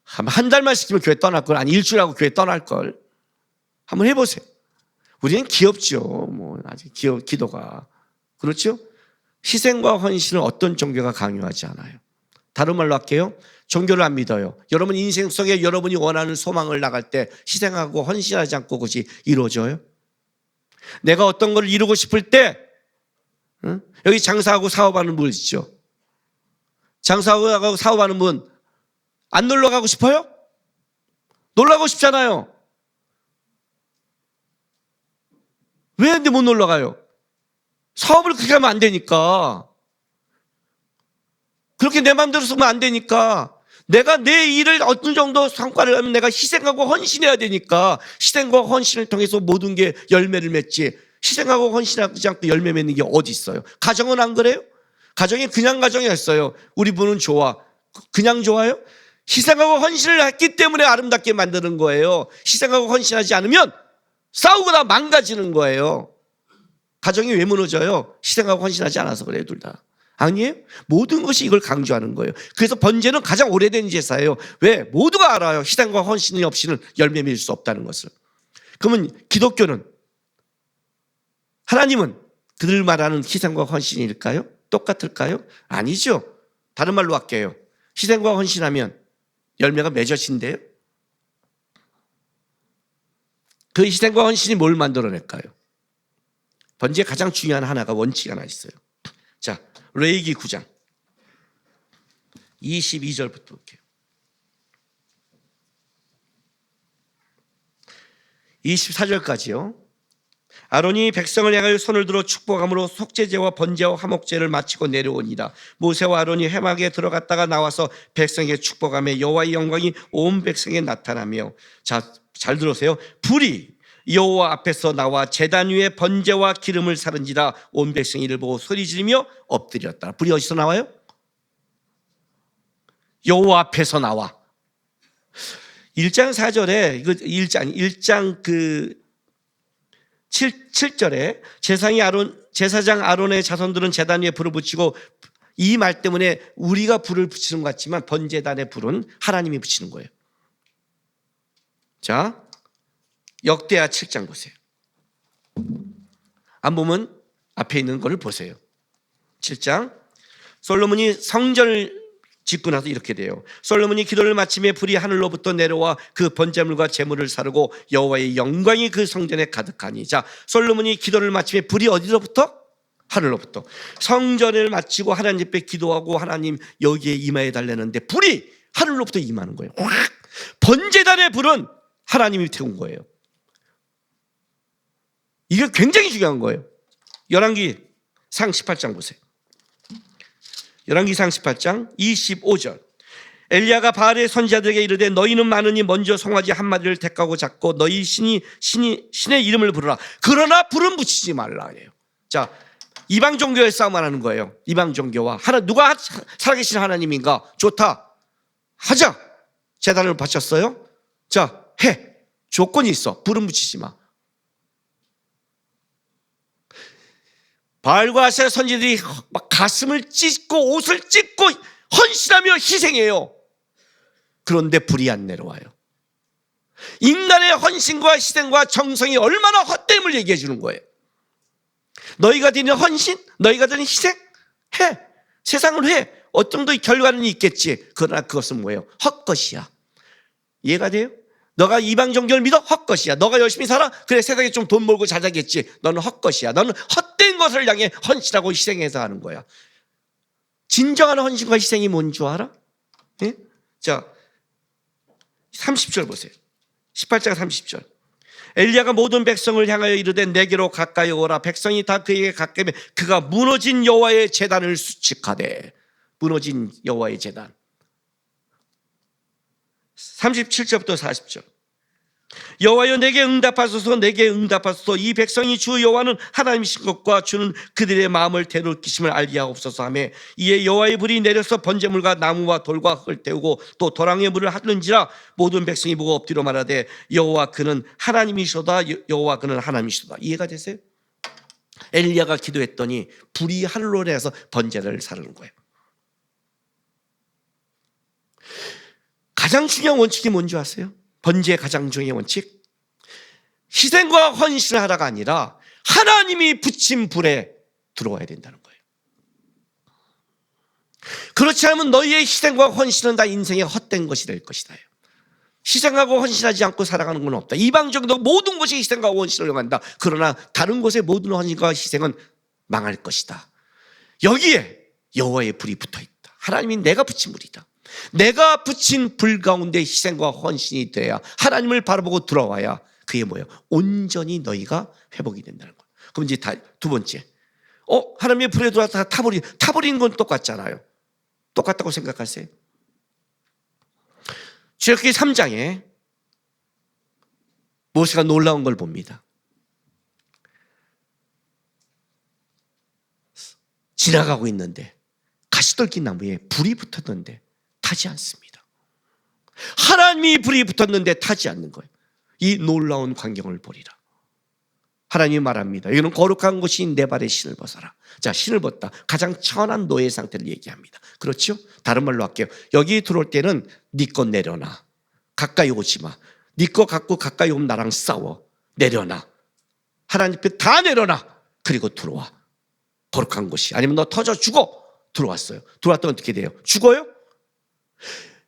한 달만 시키면 교회 떠날 걸, 아니 일주일하고 교회 떠날 걸. 한번 해보세요. 우리는 귀엽죠. 아직 기도가 그렇죠? 희생과 헌신을 어떤 종교가 강요하지 않아요. 다른 말로 할게요. 종교를 안 믿어요. 여러분 인생 속에 여러분이 원하는 소망을 나갈 때 희생하고 헌신하지 않고 그것이 이루어져요? 내가 어떤 걸 이루고 싶을 때 여기 장사하고 사업하는 분 있죠. 장사하고 사업하는 분 안 놀러 가고 싶어요? 놀러 가고 싶잖아요. 왜 근데 못 놀러 가요? 사업을 그렇게 하면 안 되니까. 그렇게 내 마음대로 쓰면 안 되니까. 내가 내 일을 어느 정도 성과를 하면 내가 희생하고 헌신해야 되니까. 희생과 헌신을 통해서 모든 게 열매를 맺지. 희생하고 헌신하지 않고 열매 맺는 게 어디 있어요? 가정은 안 그래요? 가정이 그냥 가정이었어요. 우리 부는 좋아. 그냥 좋아요? 희생하고 헌신을 했기 때문에 아름답게 만드는 거예요. 희생하고 헌신하지 않으면 싸우고 다 망가지는 거예요. 가정이 왜 무너져요? 희생하고 헌신하지 않아서 그래요, 둘 다. 아니에요? 모든 것이 이걸 강조하는 거예요. 그래서 번제는 가장 오래된 제사예요. 왜? 모두가 알아요. 희생과 헌신이 없이는 열매 맺을 수 없다는 것을. 그러면 기독교는, 하나님은 그들 말하는 희생과 헌신일까요? 똑같을까요? 아니죠. 다른 말로 할게요. 희생과 헌신하면 열매가 맺어진대요. 그 희생과 헌신이 뭘 만들어낼까요? 번제의 가장 중요한 하나가 원칙이 하나 있어요. 자, 레위기 9장 22절부터 볼게요. 24절까지요. 아론이 백성을 향하여 손을 들어 축복함으로 속죄제와 번제와 화목제를 마치고 내려오니라. 모세와 아론이 회막에 들어갔다가 나와서 백성에게 축복하며 여호와의 영광이 온 백성에 나타나며, 자, 잘 들으세요. 불이 여호와 앞에서 나와 제단 위에 번제와 기름을 사른지라. 온 백성이 이를 보고 소리 지르며 엎드렸다. 불이 어디서 나와요? 여호와 앞에서 나와. 1장 4절에 이거 1장 그 7절에 제사장 아론의 자손들은 제단 위에 불을 붙이고, 이 말 때문에 우리가 불을 붙이는 것 같지만 번제단의 불은 하나님이 붙이는 거예요. 자, 역대하 7장 보세요. 안 보면 앞에 있는 걸 보세요. 7장. 솔로몬이 성전을 짓고 나서 이렇게 돼요. 솔로몬이 기도를 마치며 불이 하늘로부터 내려와 그 번제물과 제물을 사르고 여호와의 영광이 그 성전에 가득하니. 자, 솔로몬이 기도를 마치며 불이 어디로부터? 하늘로부터. 성전을 마치고 하나님 앞에 기도하고 하나님 여기에 임하여 달라는데 불이 하늘로부터 임하는 거예요. 번제단의 불은 하나님이 태운 거예요. 이게 굉장히 중요한 거예요. 열왕기상 18장 보세요. 열왕기상 18장 25절. 엘리야가 바알의 선지자들에게 이르되 너희는 많으니 먼저 송아지 한 마리를 택하고 잡고 너희 신의 이름을 부르라. 그러나 불은 붙이지 말라 해요. 자, 이방 종교의 싸움을 하는 거예요. 이방 종교와 누가 살아계신 하나님인가? 좋다, 하자. 제단을 바쳤어요. 자, 해. 조건이 있어. 불은 붙이지 마. 바알과 아세라 선지들이 막 가슴을 찢고 옷을 찢고 헌신하며 희생해요. 그런데 불이 안 내려와요. 인간의 헌신과 희생과 정성이 얼마나 헛됨을 얘기해 주는 거예요. 너희가 드리는 헌신, 너희가 드리는 희생, 해. 세상을 해. 어떤 정도의 결과는 있겠지. 그러나 그것은 뭐예요? 헛것이야. 이해가 돼요? 너가 이방 종교를 믿어? 헛것이야. 너가 열심히 살아? 그래, 세상에 좀 돈 벌고 잘 살겠지. 너는 헛것이야. 너는 헛된 것을 향해 헌신하고 희생해서 하는 거야. 진정한 헌신과 희생이 뭔 줄 알아? 예? 자, 30절 보세요. 18장 30절. 엘리야가 모든 백성을 향하여 이르되 내게로 가까이 오라. 백성이 다 그에게 가까이 오면 그가 무너진 여호와의 제단을 수칙하되. 무너진 여호와의 제단. 37절부터 40절. 여호와여 내게 응답하소서, 내게 응답하소서. 이 백성이 주 여호와는 하나님이신 것과 주는 그들의 마음을 대놓기심을 알게 하옵소서 하며, 이에 여호와의 불이 내려서 번제물과 나무와 돌과 흙을 태우고 또 도랑의 물을 하는지라. 모든 백성이 보고 엎드려 말하되 여호와 그는 하나님이시도다, 여호와 그는 하나님이시도다. 이해가 되세요? 엘리야가 기도했더니 불이 하늘로 내려서 번제를 사르는 거예요. 가장 중요한 원칙이 뭔지 아세요? 번제의 가장 중요한 원칙, 희생과 헌신을 하다가 아니라 하나님이 붙인 불에 들어와야 된다는 거예요. 그렇지 않으면 너희의 희생과 헌신은 다 인생의 헛된 것이 될 것이다. 희생하고 헌신하지 않고 살아가는 건 없다. 이방적도 모든 것이 희생과 헌신을 요구한다. 그러나 다른 곳의 모든 헌신과 희생은 망할 것이다. 여기에 여호와의 불이 붙어있다. 하나님이 내가 붙인 불이다. 내가 붙인 불 가운데 희생과 헌신이 돼야, 하나님을 바라보고 들어와야 그게 뭐예요? 온전히 너희가 회복이 된다는 거예요. 그럼 이제 두 번째, 하나님의 불에 들어와서 타버리는 건 똑같잖아요. 똑같다고 생각하세요? 출애굽기 3장에 모세가 놀라운 걸 봅니다. 지나가고 있는데 가시떨기 나무에 불이 붙었는데 타지 않습니다. 하나님이 불이 붙었는데 타지 않는 거예요. 이 놀라운 광경을 보리라. 하나님이 말합니다. 이거는 거룩한 곳이 내 발에 신을 벗어라. 자, 신을 벗다. 가장 천한 노예 상태를 얘기합니다. 그렇죠? 다른 말로 할게요. 여기 들어올 때는 네 것 내려놔. 가까이 오지 마. 네 거 갖고 가까이 오면 나랑 싸워. 내려놔. 하나님 앞에 다 내려놔. 그리고 들어와. 거룩한 곳이. 아니면 너 터져 죽어. 들어왔어요. 들어왔더니 어떻게 돼요? 죽어요?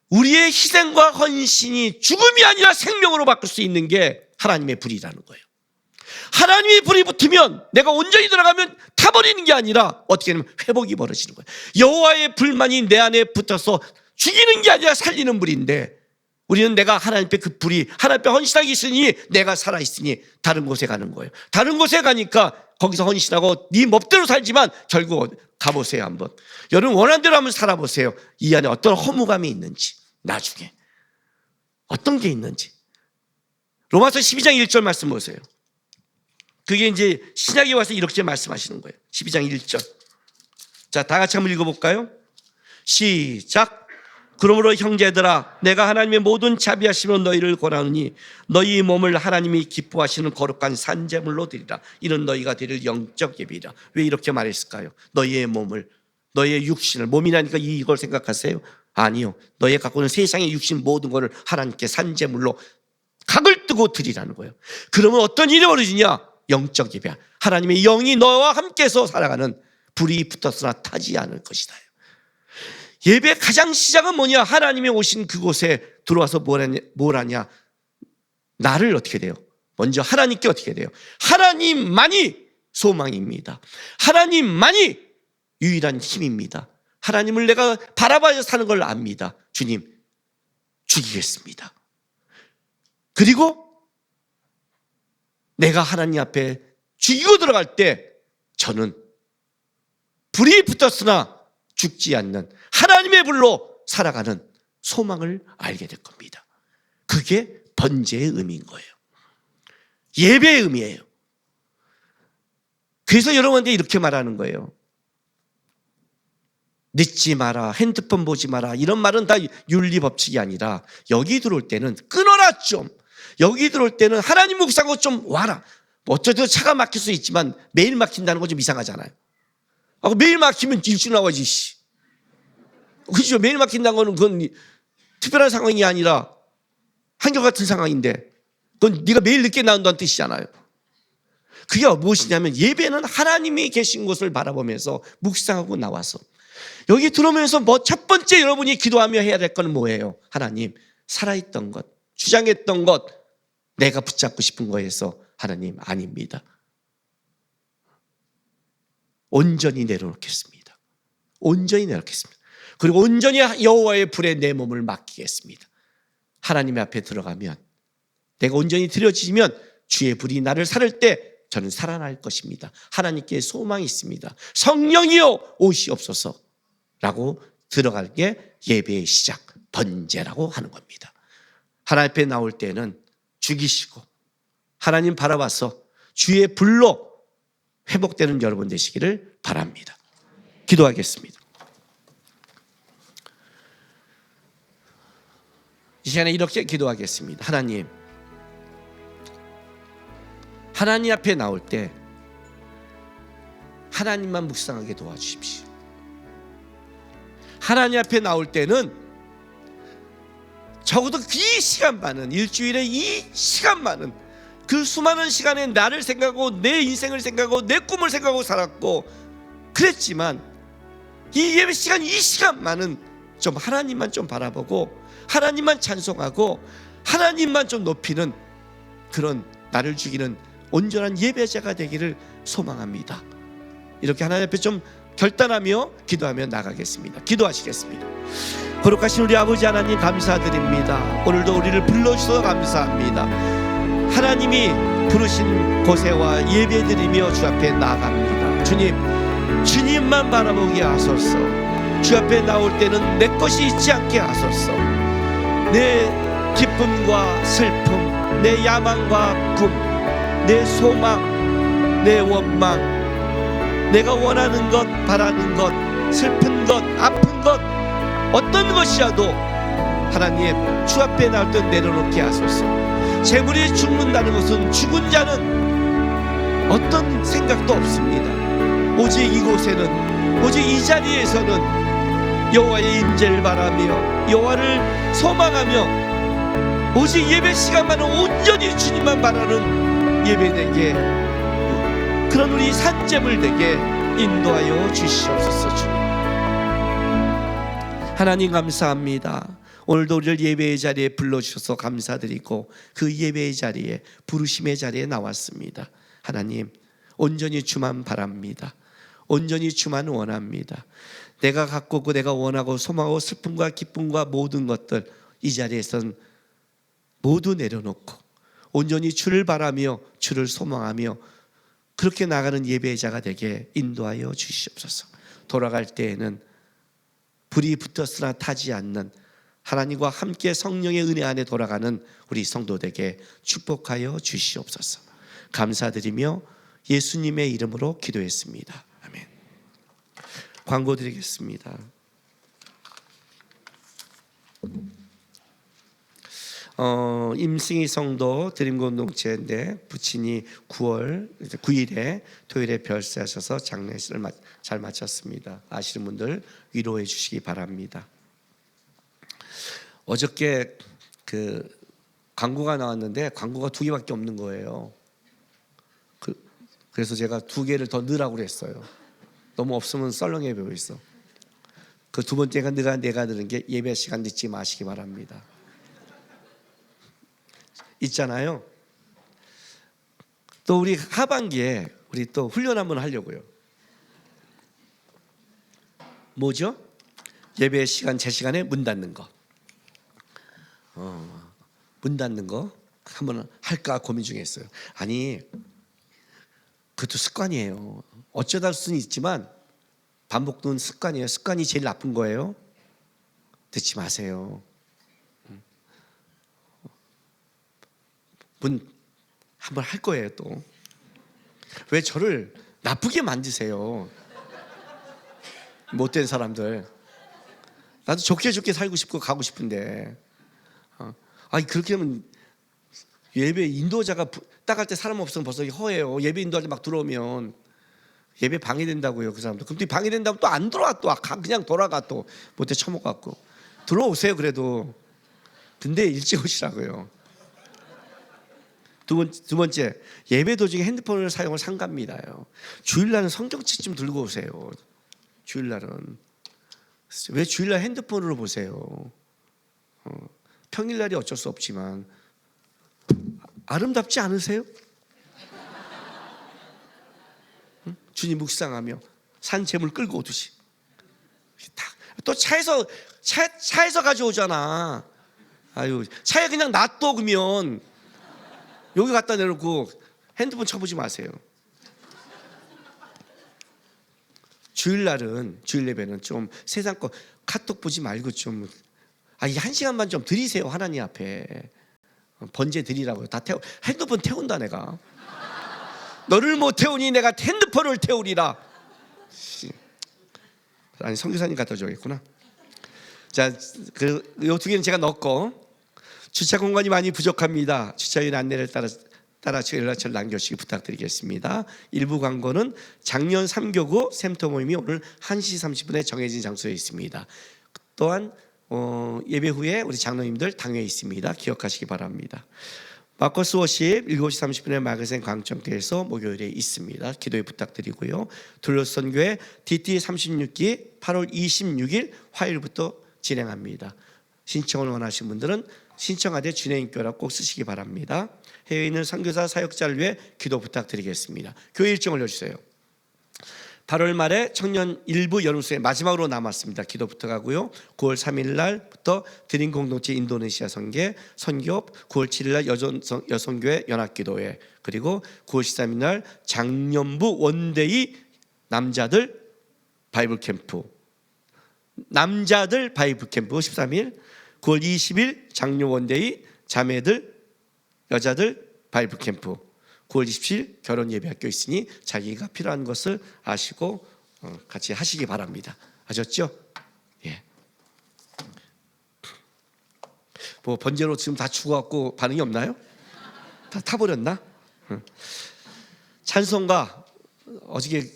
우리의 희생과 헌신이 죽음이 아니라 생명으로 바꿀 수 있는 게 하나님의 불이라는 거예요. 하나님의 불이 붙으면 내가 온전히 들어가면 타버리는 게 아니라 어떻게 하냐면 회복이 벌어지는 거예요. 여호와의 불만이 내 안에 붙어서 죽이는 게 아니라 살리는 불인데, 우리는 내가 하나님 앞에 그 불이 하나님 앞에 헌신하기 있으니 내가 살아있으니 다른 곳에 가는 거예요. 다른 곳에 가니까 거기서 헌신하고 네 멋대로 살지만 결국 가보세요. 한번 여러분 원하는 대로 한번 살아보세요. 이 안에 어떤 허무감이 있는지, 나중에 어떤 게 있는지. 로마서 12장 1절 말씀 보세요. 그게 이제 신약에 와서 이렇게 말씀하시는 거예요. 12장 1절. 자, 다 같이 한번 읽어볼까요? 시작. 그러므로 형제들아, 내가 하나님의 모든 자비하심으로 너희를 권하노니 너희 몸을 하나님이 기뻐하시는 거룩한 산제물로 드리라. 이는 너희가 드릴 영적 예비라. 왜 이렇게 말했을까요? 너희의 몸을, 너희의 육신을, 몸이라니까 이걸 생각하세요? 아니요. 너희가 갖고 있는 세상의 육신 모든 것을 하나님께 산제물로 각을 뜨고 드리라는 거예요. 그러면 어떤 일이 벌어지냐? 영적 예배. 하나님의 영이 너와 함께해서 살아가는 불이 붙었으나 타지 않을 것이다. 예배 가장 시작은 뭐냐? 하나님이 오신 그곳에 들어와서 뭘 하냐? 나를 어떻게 돼요? 먼저 하나님께 어떻게 돼요? 하나님만이 소망입니다. 하나님만이 유일한 힘입니다. 하나님을 내가 바라봐야 사는 걸 압니다. 주님, 죽이겠습니다. 그리고 내가 하나님 앞에 죽이고 들어갈 때 저는 불이 붙었으나 죽지 않는 하나님의 불로 살아가는 소망을 알게 될 겁니다. 그게 번제의 의미인 거예요. 예배의 의미예요. 그래서 여러분한테 이렇게 말하는 거예요. 늦지 마라, 핸드폰 보지 마라, 이런 말은 다 윤리 법칙이 아니라 여기 들어올 때는 끊어라 좀. 여기 들어올 때는 하나님 묵상하고 좀 와라. 어쩌든 차가 막힐 수 있지만 매일 막힌다는 건 좀 이상하잖아요. 매일 막히면 일주 나와야지. 그렇죠? 매일 막힌다는 거는 그건 특별한 상황이 아니라 한결같은 상황인데 그건 네가 매일 늦게 나온다는 뜻이잖아요. 그게 무엇이냐면 예배는 하나님이 계신 곳을 바라보면서 묵상하고 나와서 여기 들어오면서 첫 번째 여러분이 기도하며 해야 될 건 뭐예요? 하나님, 살아있던 것, 주장했던 것, 내가 붙잡고 싶은 거에서 하나님 아닙니다. 온전히 내려놓겠습니다. 온전히 내려놓겠습니다. 그리고 온전히 여호와의 불에 내 몸을 맡기겠습니다. 하나님 앞에 들어가면 내가 온전히 드려지면 주의 불이 나를 살을 때 저는 살아날 것입니다. 하나님께 소망이 있습니다. 성령이여 오시옵소서 라고 들어갈 게 예배의 시작, 번제라고 하는 겁니다. 하나님 앞에 나올 때는 죽이시고 하나님 바라봐서 주의 불로 회복되는 여러분 되시기를 바랍니다. 기도하겠습니다. 이 시간에 이렇게 기도하겠습니다. 하나님 앞에 나올 때 하나님만 묵상하게 도와주십시오. 하나님 앞에 나올 때는 적어도 이 시간만은, 일주일에 이 시간만은, 그 수많은 시간에 나를 생각하고 내 인생을 생각하고 내 꿈을 생각하고 살았고 그랬지만 이 예배 시간, 이 시간만은 좀 하나님만 좀 바라보고 하나님만 찬송하고 하나님만 좀 높이는 그런 나를 죽이는 온전한 예배자가 되기를 소망합니다. 이렇게 하나님 앞에 좀 결단하며 기도하며 나가겠습니다. 기도하시겠습니다. 거룩하신 우리 아버지 하나님 감사드립니다. 오늘도 우리를 불러주셔서 감사합니다. 하나님이 부르신 곳에와 예배드리며 주 앞에 나아갑니다. 주님만 바라보게 하소서. 주 앞에 나올 때는 내 것이 있지 않게 하소서. 내 기쁨과 슬픔, 내 야망과 꿈, 내 소망, 내 원망, 내가 원하는 것, 바라는 것, 슬픈 것, 아픈 것, 어떤 것이라도 하나님 주 앞에 나올 때 내려놓게 하소서. 재물이 죽는다는 것은 죽은 자는 어떤 생각도 없습니다. 오직 이곳에는, 오직 이 자리에서는 여호와의 임재를 바라며 여호와를 소망하며 오직 예배 시간만은 온전히 주님만 바라는 예배 되게, 그런 우리 산재물 되게 인도하여 주시옵소서. 주님 하나님 감사합니다. 오늘도 우리를 예배의 자리에 불러주셔서 감사드리고 그 예배의 자리에 부르심의 자리에 나왔습니다. 하나님 온전히 주만 바랍니다. 온전히 주만 원합니다. 내가 갖고 있고 내가 원하고 소망하고 슬픔과 기쁨과 모든 것들 이 자리에선 모두 내려놓고 온전히 주를 바라며 주를 소망하며 그렇게 나가는 예배의 자가 되게 인도하여 주시옵소서. 돌아갈 때에는 불이 붙었으나 타지 않는 하나님과 함께 성령의 은혜 안에 돌아가는 우리 성도되게 축복하여 주시옵소서. 감사드리며 예수님의 이름으로 기도했습니다. 아멘. 광고 드리겠습니다. 임승희 성도 드림공동체인데 부친이 9월 9일에 토요일에 별세하셔서 장례식을 잘 마쳤습니다. 아시는 분들 위로해 주시기 바랍니다. 어저께 그 광고가 나왔는데 광고가 2개밖에 없는 거예요. 그래서 제가 2개를 더 넣으라고 그랬어요. 너무 없으면 썰렁해 보여 있어. 그 두 번째가 내가 들은 게 예배 시간 늦지 마시기 바랍니다. 있잖아요. 또 우리 하반기에 우리 또 훈련 한번 하려고요. 뭐죠? 예배 시간 제 시간에 문 닫는 거. 문 닫는 거 한번 할까 고민 중에 있어요. 아니 그것도 습관이에요. 어쩌다 할 수는 있지만 반복되는 습관이에요. 습관이 제일 나쁜 거예요. 듣지 마세요. 문 한번 할 거예요. 또 왜 저를 나쁘게 만드세요? 못된 사람들. 나도 좋게 살고 싶고 가고 싶은데 아니 그렇게 하면 예배 인도자가 딱 할 때 사람 없으면 벌써 허해요. 예배 인도할 때 막 들어오면 예배 방해된다고요. 그 사람들. 그럼 또 방해된다고 또 안 들어와. 또 그냥 돌아가. 또 못해 처먹갖고 들어오세요. 그래도 근데 일찍 오시라고요. 두 번째 예배 도중에 핸드폰을 사용을 삼갑니다요. 주일날은 성경책 좀 들고 오세요. 주일날은 왜 주일날 핸드폰으로 보세요? 평일날이 어쩔 수 없지만 아름답지 않으세요? 응? 주님 묵상하며 산 재물 끌고 오듯이 또 차에서 가져오잖아. 아유 차에 그냥 놔둬. 그러면 여기 갖다 내놓고 핸드폰 쳐보지 마세요. 주일날은 주일 예배는 좀 세상 거 카톡 보지 말고 좀 이 1시간만 좀 드리세요. 하나님 앞에 번제 드리라고요. 다 핸드폰 태운다 내가. 너를 못 태우니 내가 핸드폰을 태우리라. 아니 선교사님 갖다 줘야겠구나. 자, 요 2개는 제가 넣었고 주차 공간이 많이 부족합니다. 주차율 안내를 따라 연락처를 남겨주시기 부탁드리겠습니다. 일부 광고는 작년 3교구 샘터 모임이 오늘 1시 30분에 정해진 장소에 있습니다. 또한 예배 후에 우리 장로님들 당회에 있습니다. 기억하시기 바랍니다. 마커스 워십 7시 30분에 마가센 광장교회에서 목요일에 있습니다. 기도에 부탁드리고요. 둘러선교회 DT 36기 8월 26일 화요일부터 진행합니다. 신청을 원하시는 분들은 신청하되 진행교회라고 꼭 쓰시기 바랍니다. 해외에 있는 선교사 사역자를 위해 기도 부탁드리겠습니다. 교회 일정 올려주세요. 8월 말에 청년 일부 여름수회 마지막으로 남았습니다. 기도 부탁하고요. 9월 3일 날부터 드림 공동체 인도네시아 선교 9월 7일 날 여성교회 연합기도회 그리고 9월 13일 날 장년부 원데이 남자들 바이블 캠프 13일 9월 20일 장녀 원데이 자매들 여자들 바이블 캠프 9월 27일 결혼 예배학교 있으니 자기가 필요한 것을 아시고 같이 하시기 바랍니다. 아셨죠? 예. 뭐 번제로 지금 다 죽어갖고 반응이 없나요? 다 타버렸나? 찬송가 어저께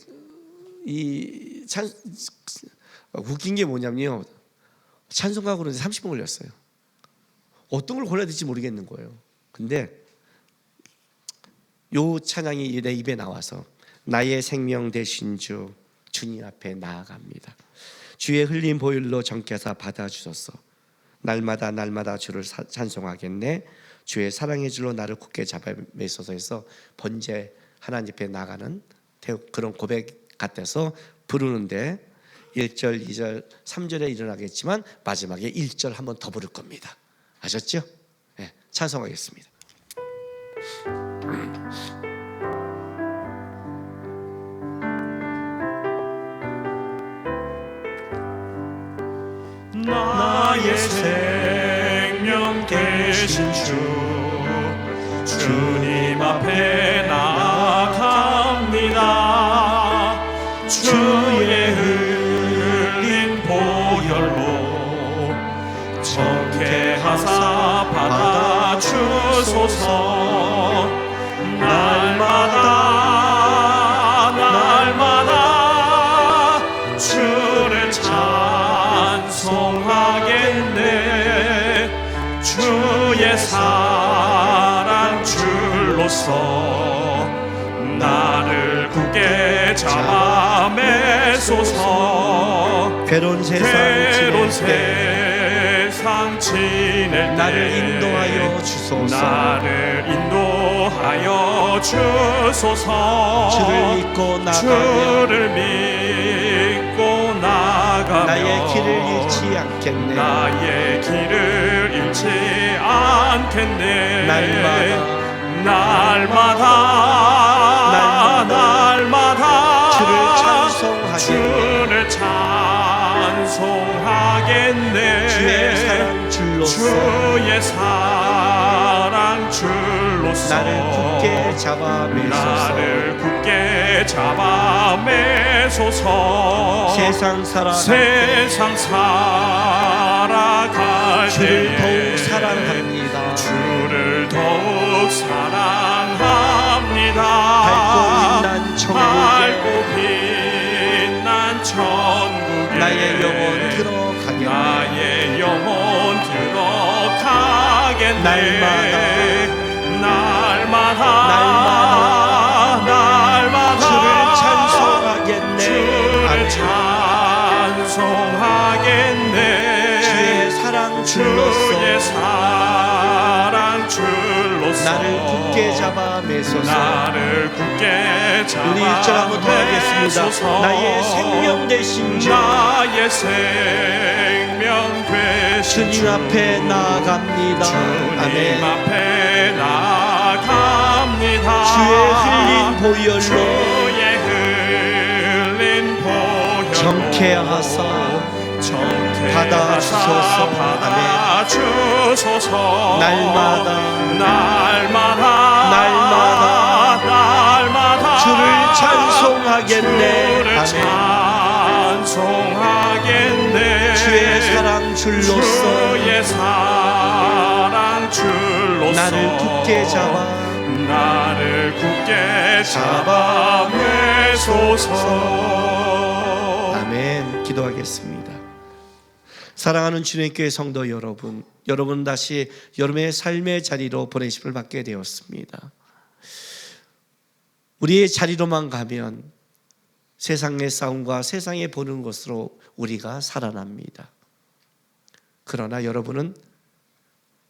웃긴 게 뭐냐면요. 찬송가 고르는데 30분 걸렸어요. 어떤 걸 골라야 될지 모르겠는 거예요. 근데 요 찬양이 내 입에 나와서 나의 생명 되신 주 주님 앞에 나아갑니다. 주의 흘린 보혈로 정케하사 받아주소서. 날마다 날마다 주를 찬송하겠네. 주의 사랑의 줄로 나를 굳게 잡아 매소서 해서 번제 하나님 앞에 나가는 그런 고백 같아서 부르는데 1절, 2절, 3절에 일어나겠지만 마지막에 1절 한번 더 부를 겁니다. 아셨죠? 네, 찬송하겠습니다. 나의 생명 되신 주님 앞에 나아갑니다. 주의 흘린 보혈로 정케하사 받아주소서. 날마다 주를 찬송하겠네. 주의 사랑 줄로서 나를 굳게 잡아 매소서. 괴로운 세상 지낼 때 나를 인도하여 주소서. 나를 인도하여 주소서. 주를 믿고 나가며 나의 길을 잃지 않겠네. 나의 길을 잃지 않겠네. 날마다 주를 찬송하겠네. 주의 사랑 줄로서 나를 굳게 잡아 매소서. 세상 살아갈 때 주를 더욱 사랑합니다. 밝고 빛난 천국에 나의 영혼 들어가겠네. 날마다 주를 찬송하겠네. 주의 사랑 줄로서 나를 굳게 잡아 매소서. 우리 1절 한번 더 하겠습니다. 나의 생명 되신 주님 앞에 나아갑니다. 아멘. 주의 흘린 보혈로 정케하사 받아주소서. 아멘. 날마다 주를 찬송하겠네. 아멘. 주의 사랑 줄로서 나를 굳게 잡아 매소서. 아멘. 기도하겠습니다. 사랑하는 주님의 교회 성도 여러분, 여러분 다시 여러분의 삶의 자리로 보내심을 받게 되었습니다. 우리의 자리로만 가면 세상의 싸움과 세상에 보는 것으로 우리가 살아납니다. 그러나 여러분은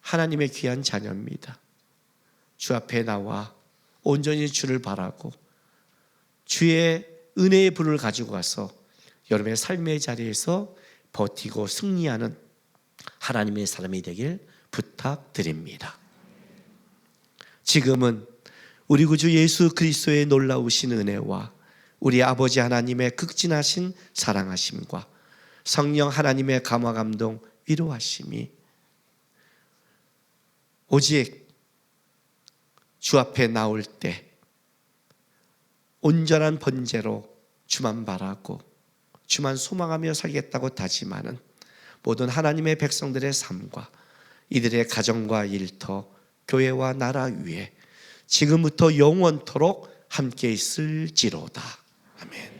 하나님의 귀한 자녀입니다. 주 앞에 나와 온전히 주를 바라고 주의 은혜의 불을 가지고 가서 여러분의 삶의 자리에서 버티고 승리하는 하나님의 사람이 되길 부탁드립니다. 지금은 우리 구주 예수 그리스도의 놀라우신 은혜와 우리 아버지 하나님의 극진하신 사랑하심과 성령 하나님의 감화 감동 위로하심이 오직 주 앞에 나올 때 온전한 번제로 주만 바라고 주만 소망하며 살겠다고 다짐하는 모든 하나님의 백성들의 삶과 이들의 가정과 일터, 교회와 나라 위에 지금부터 영원토록 함께 있을지로다. 아멘.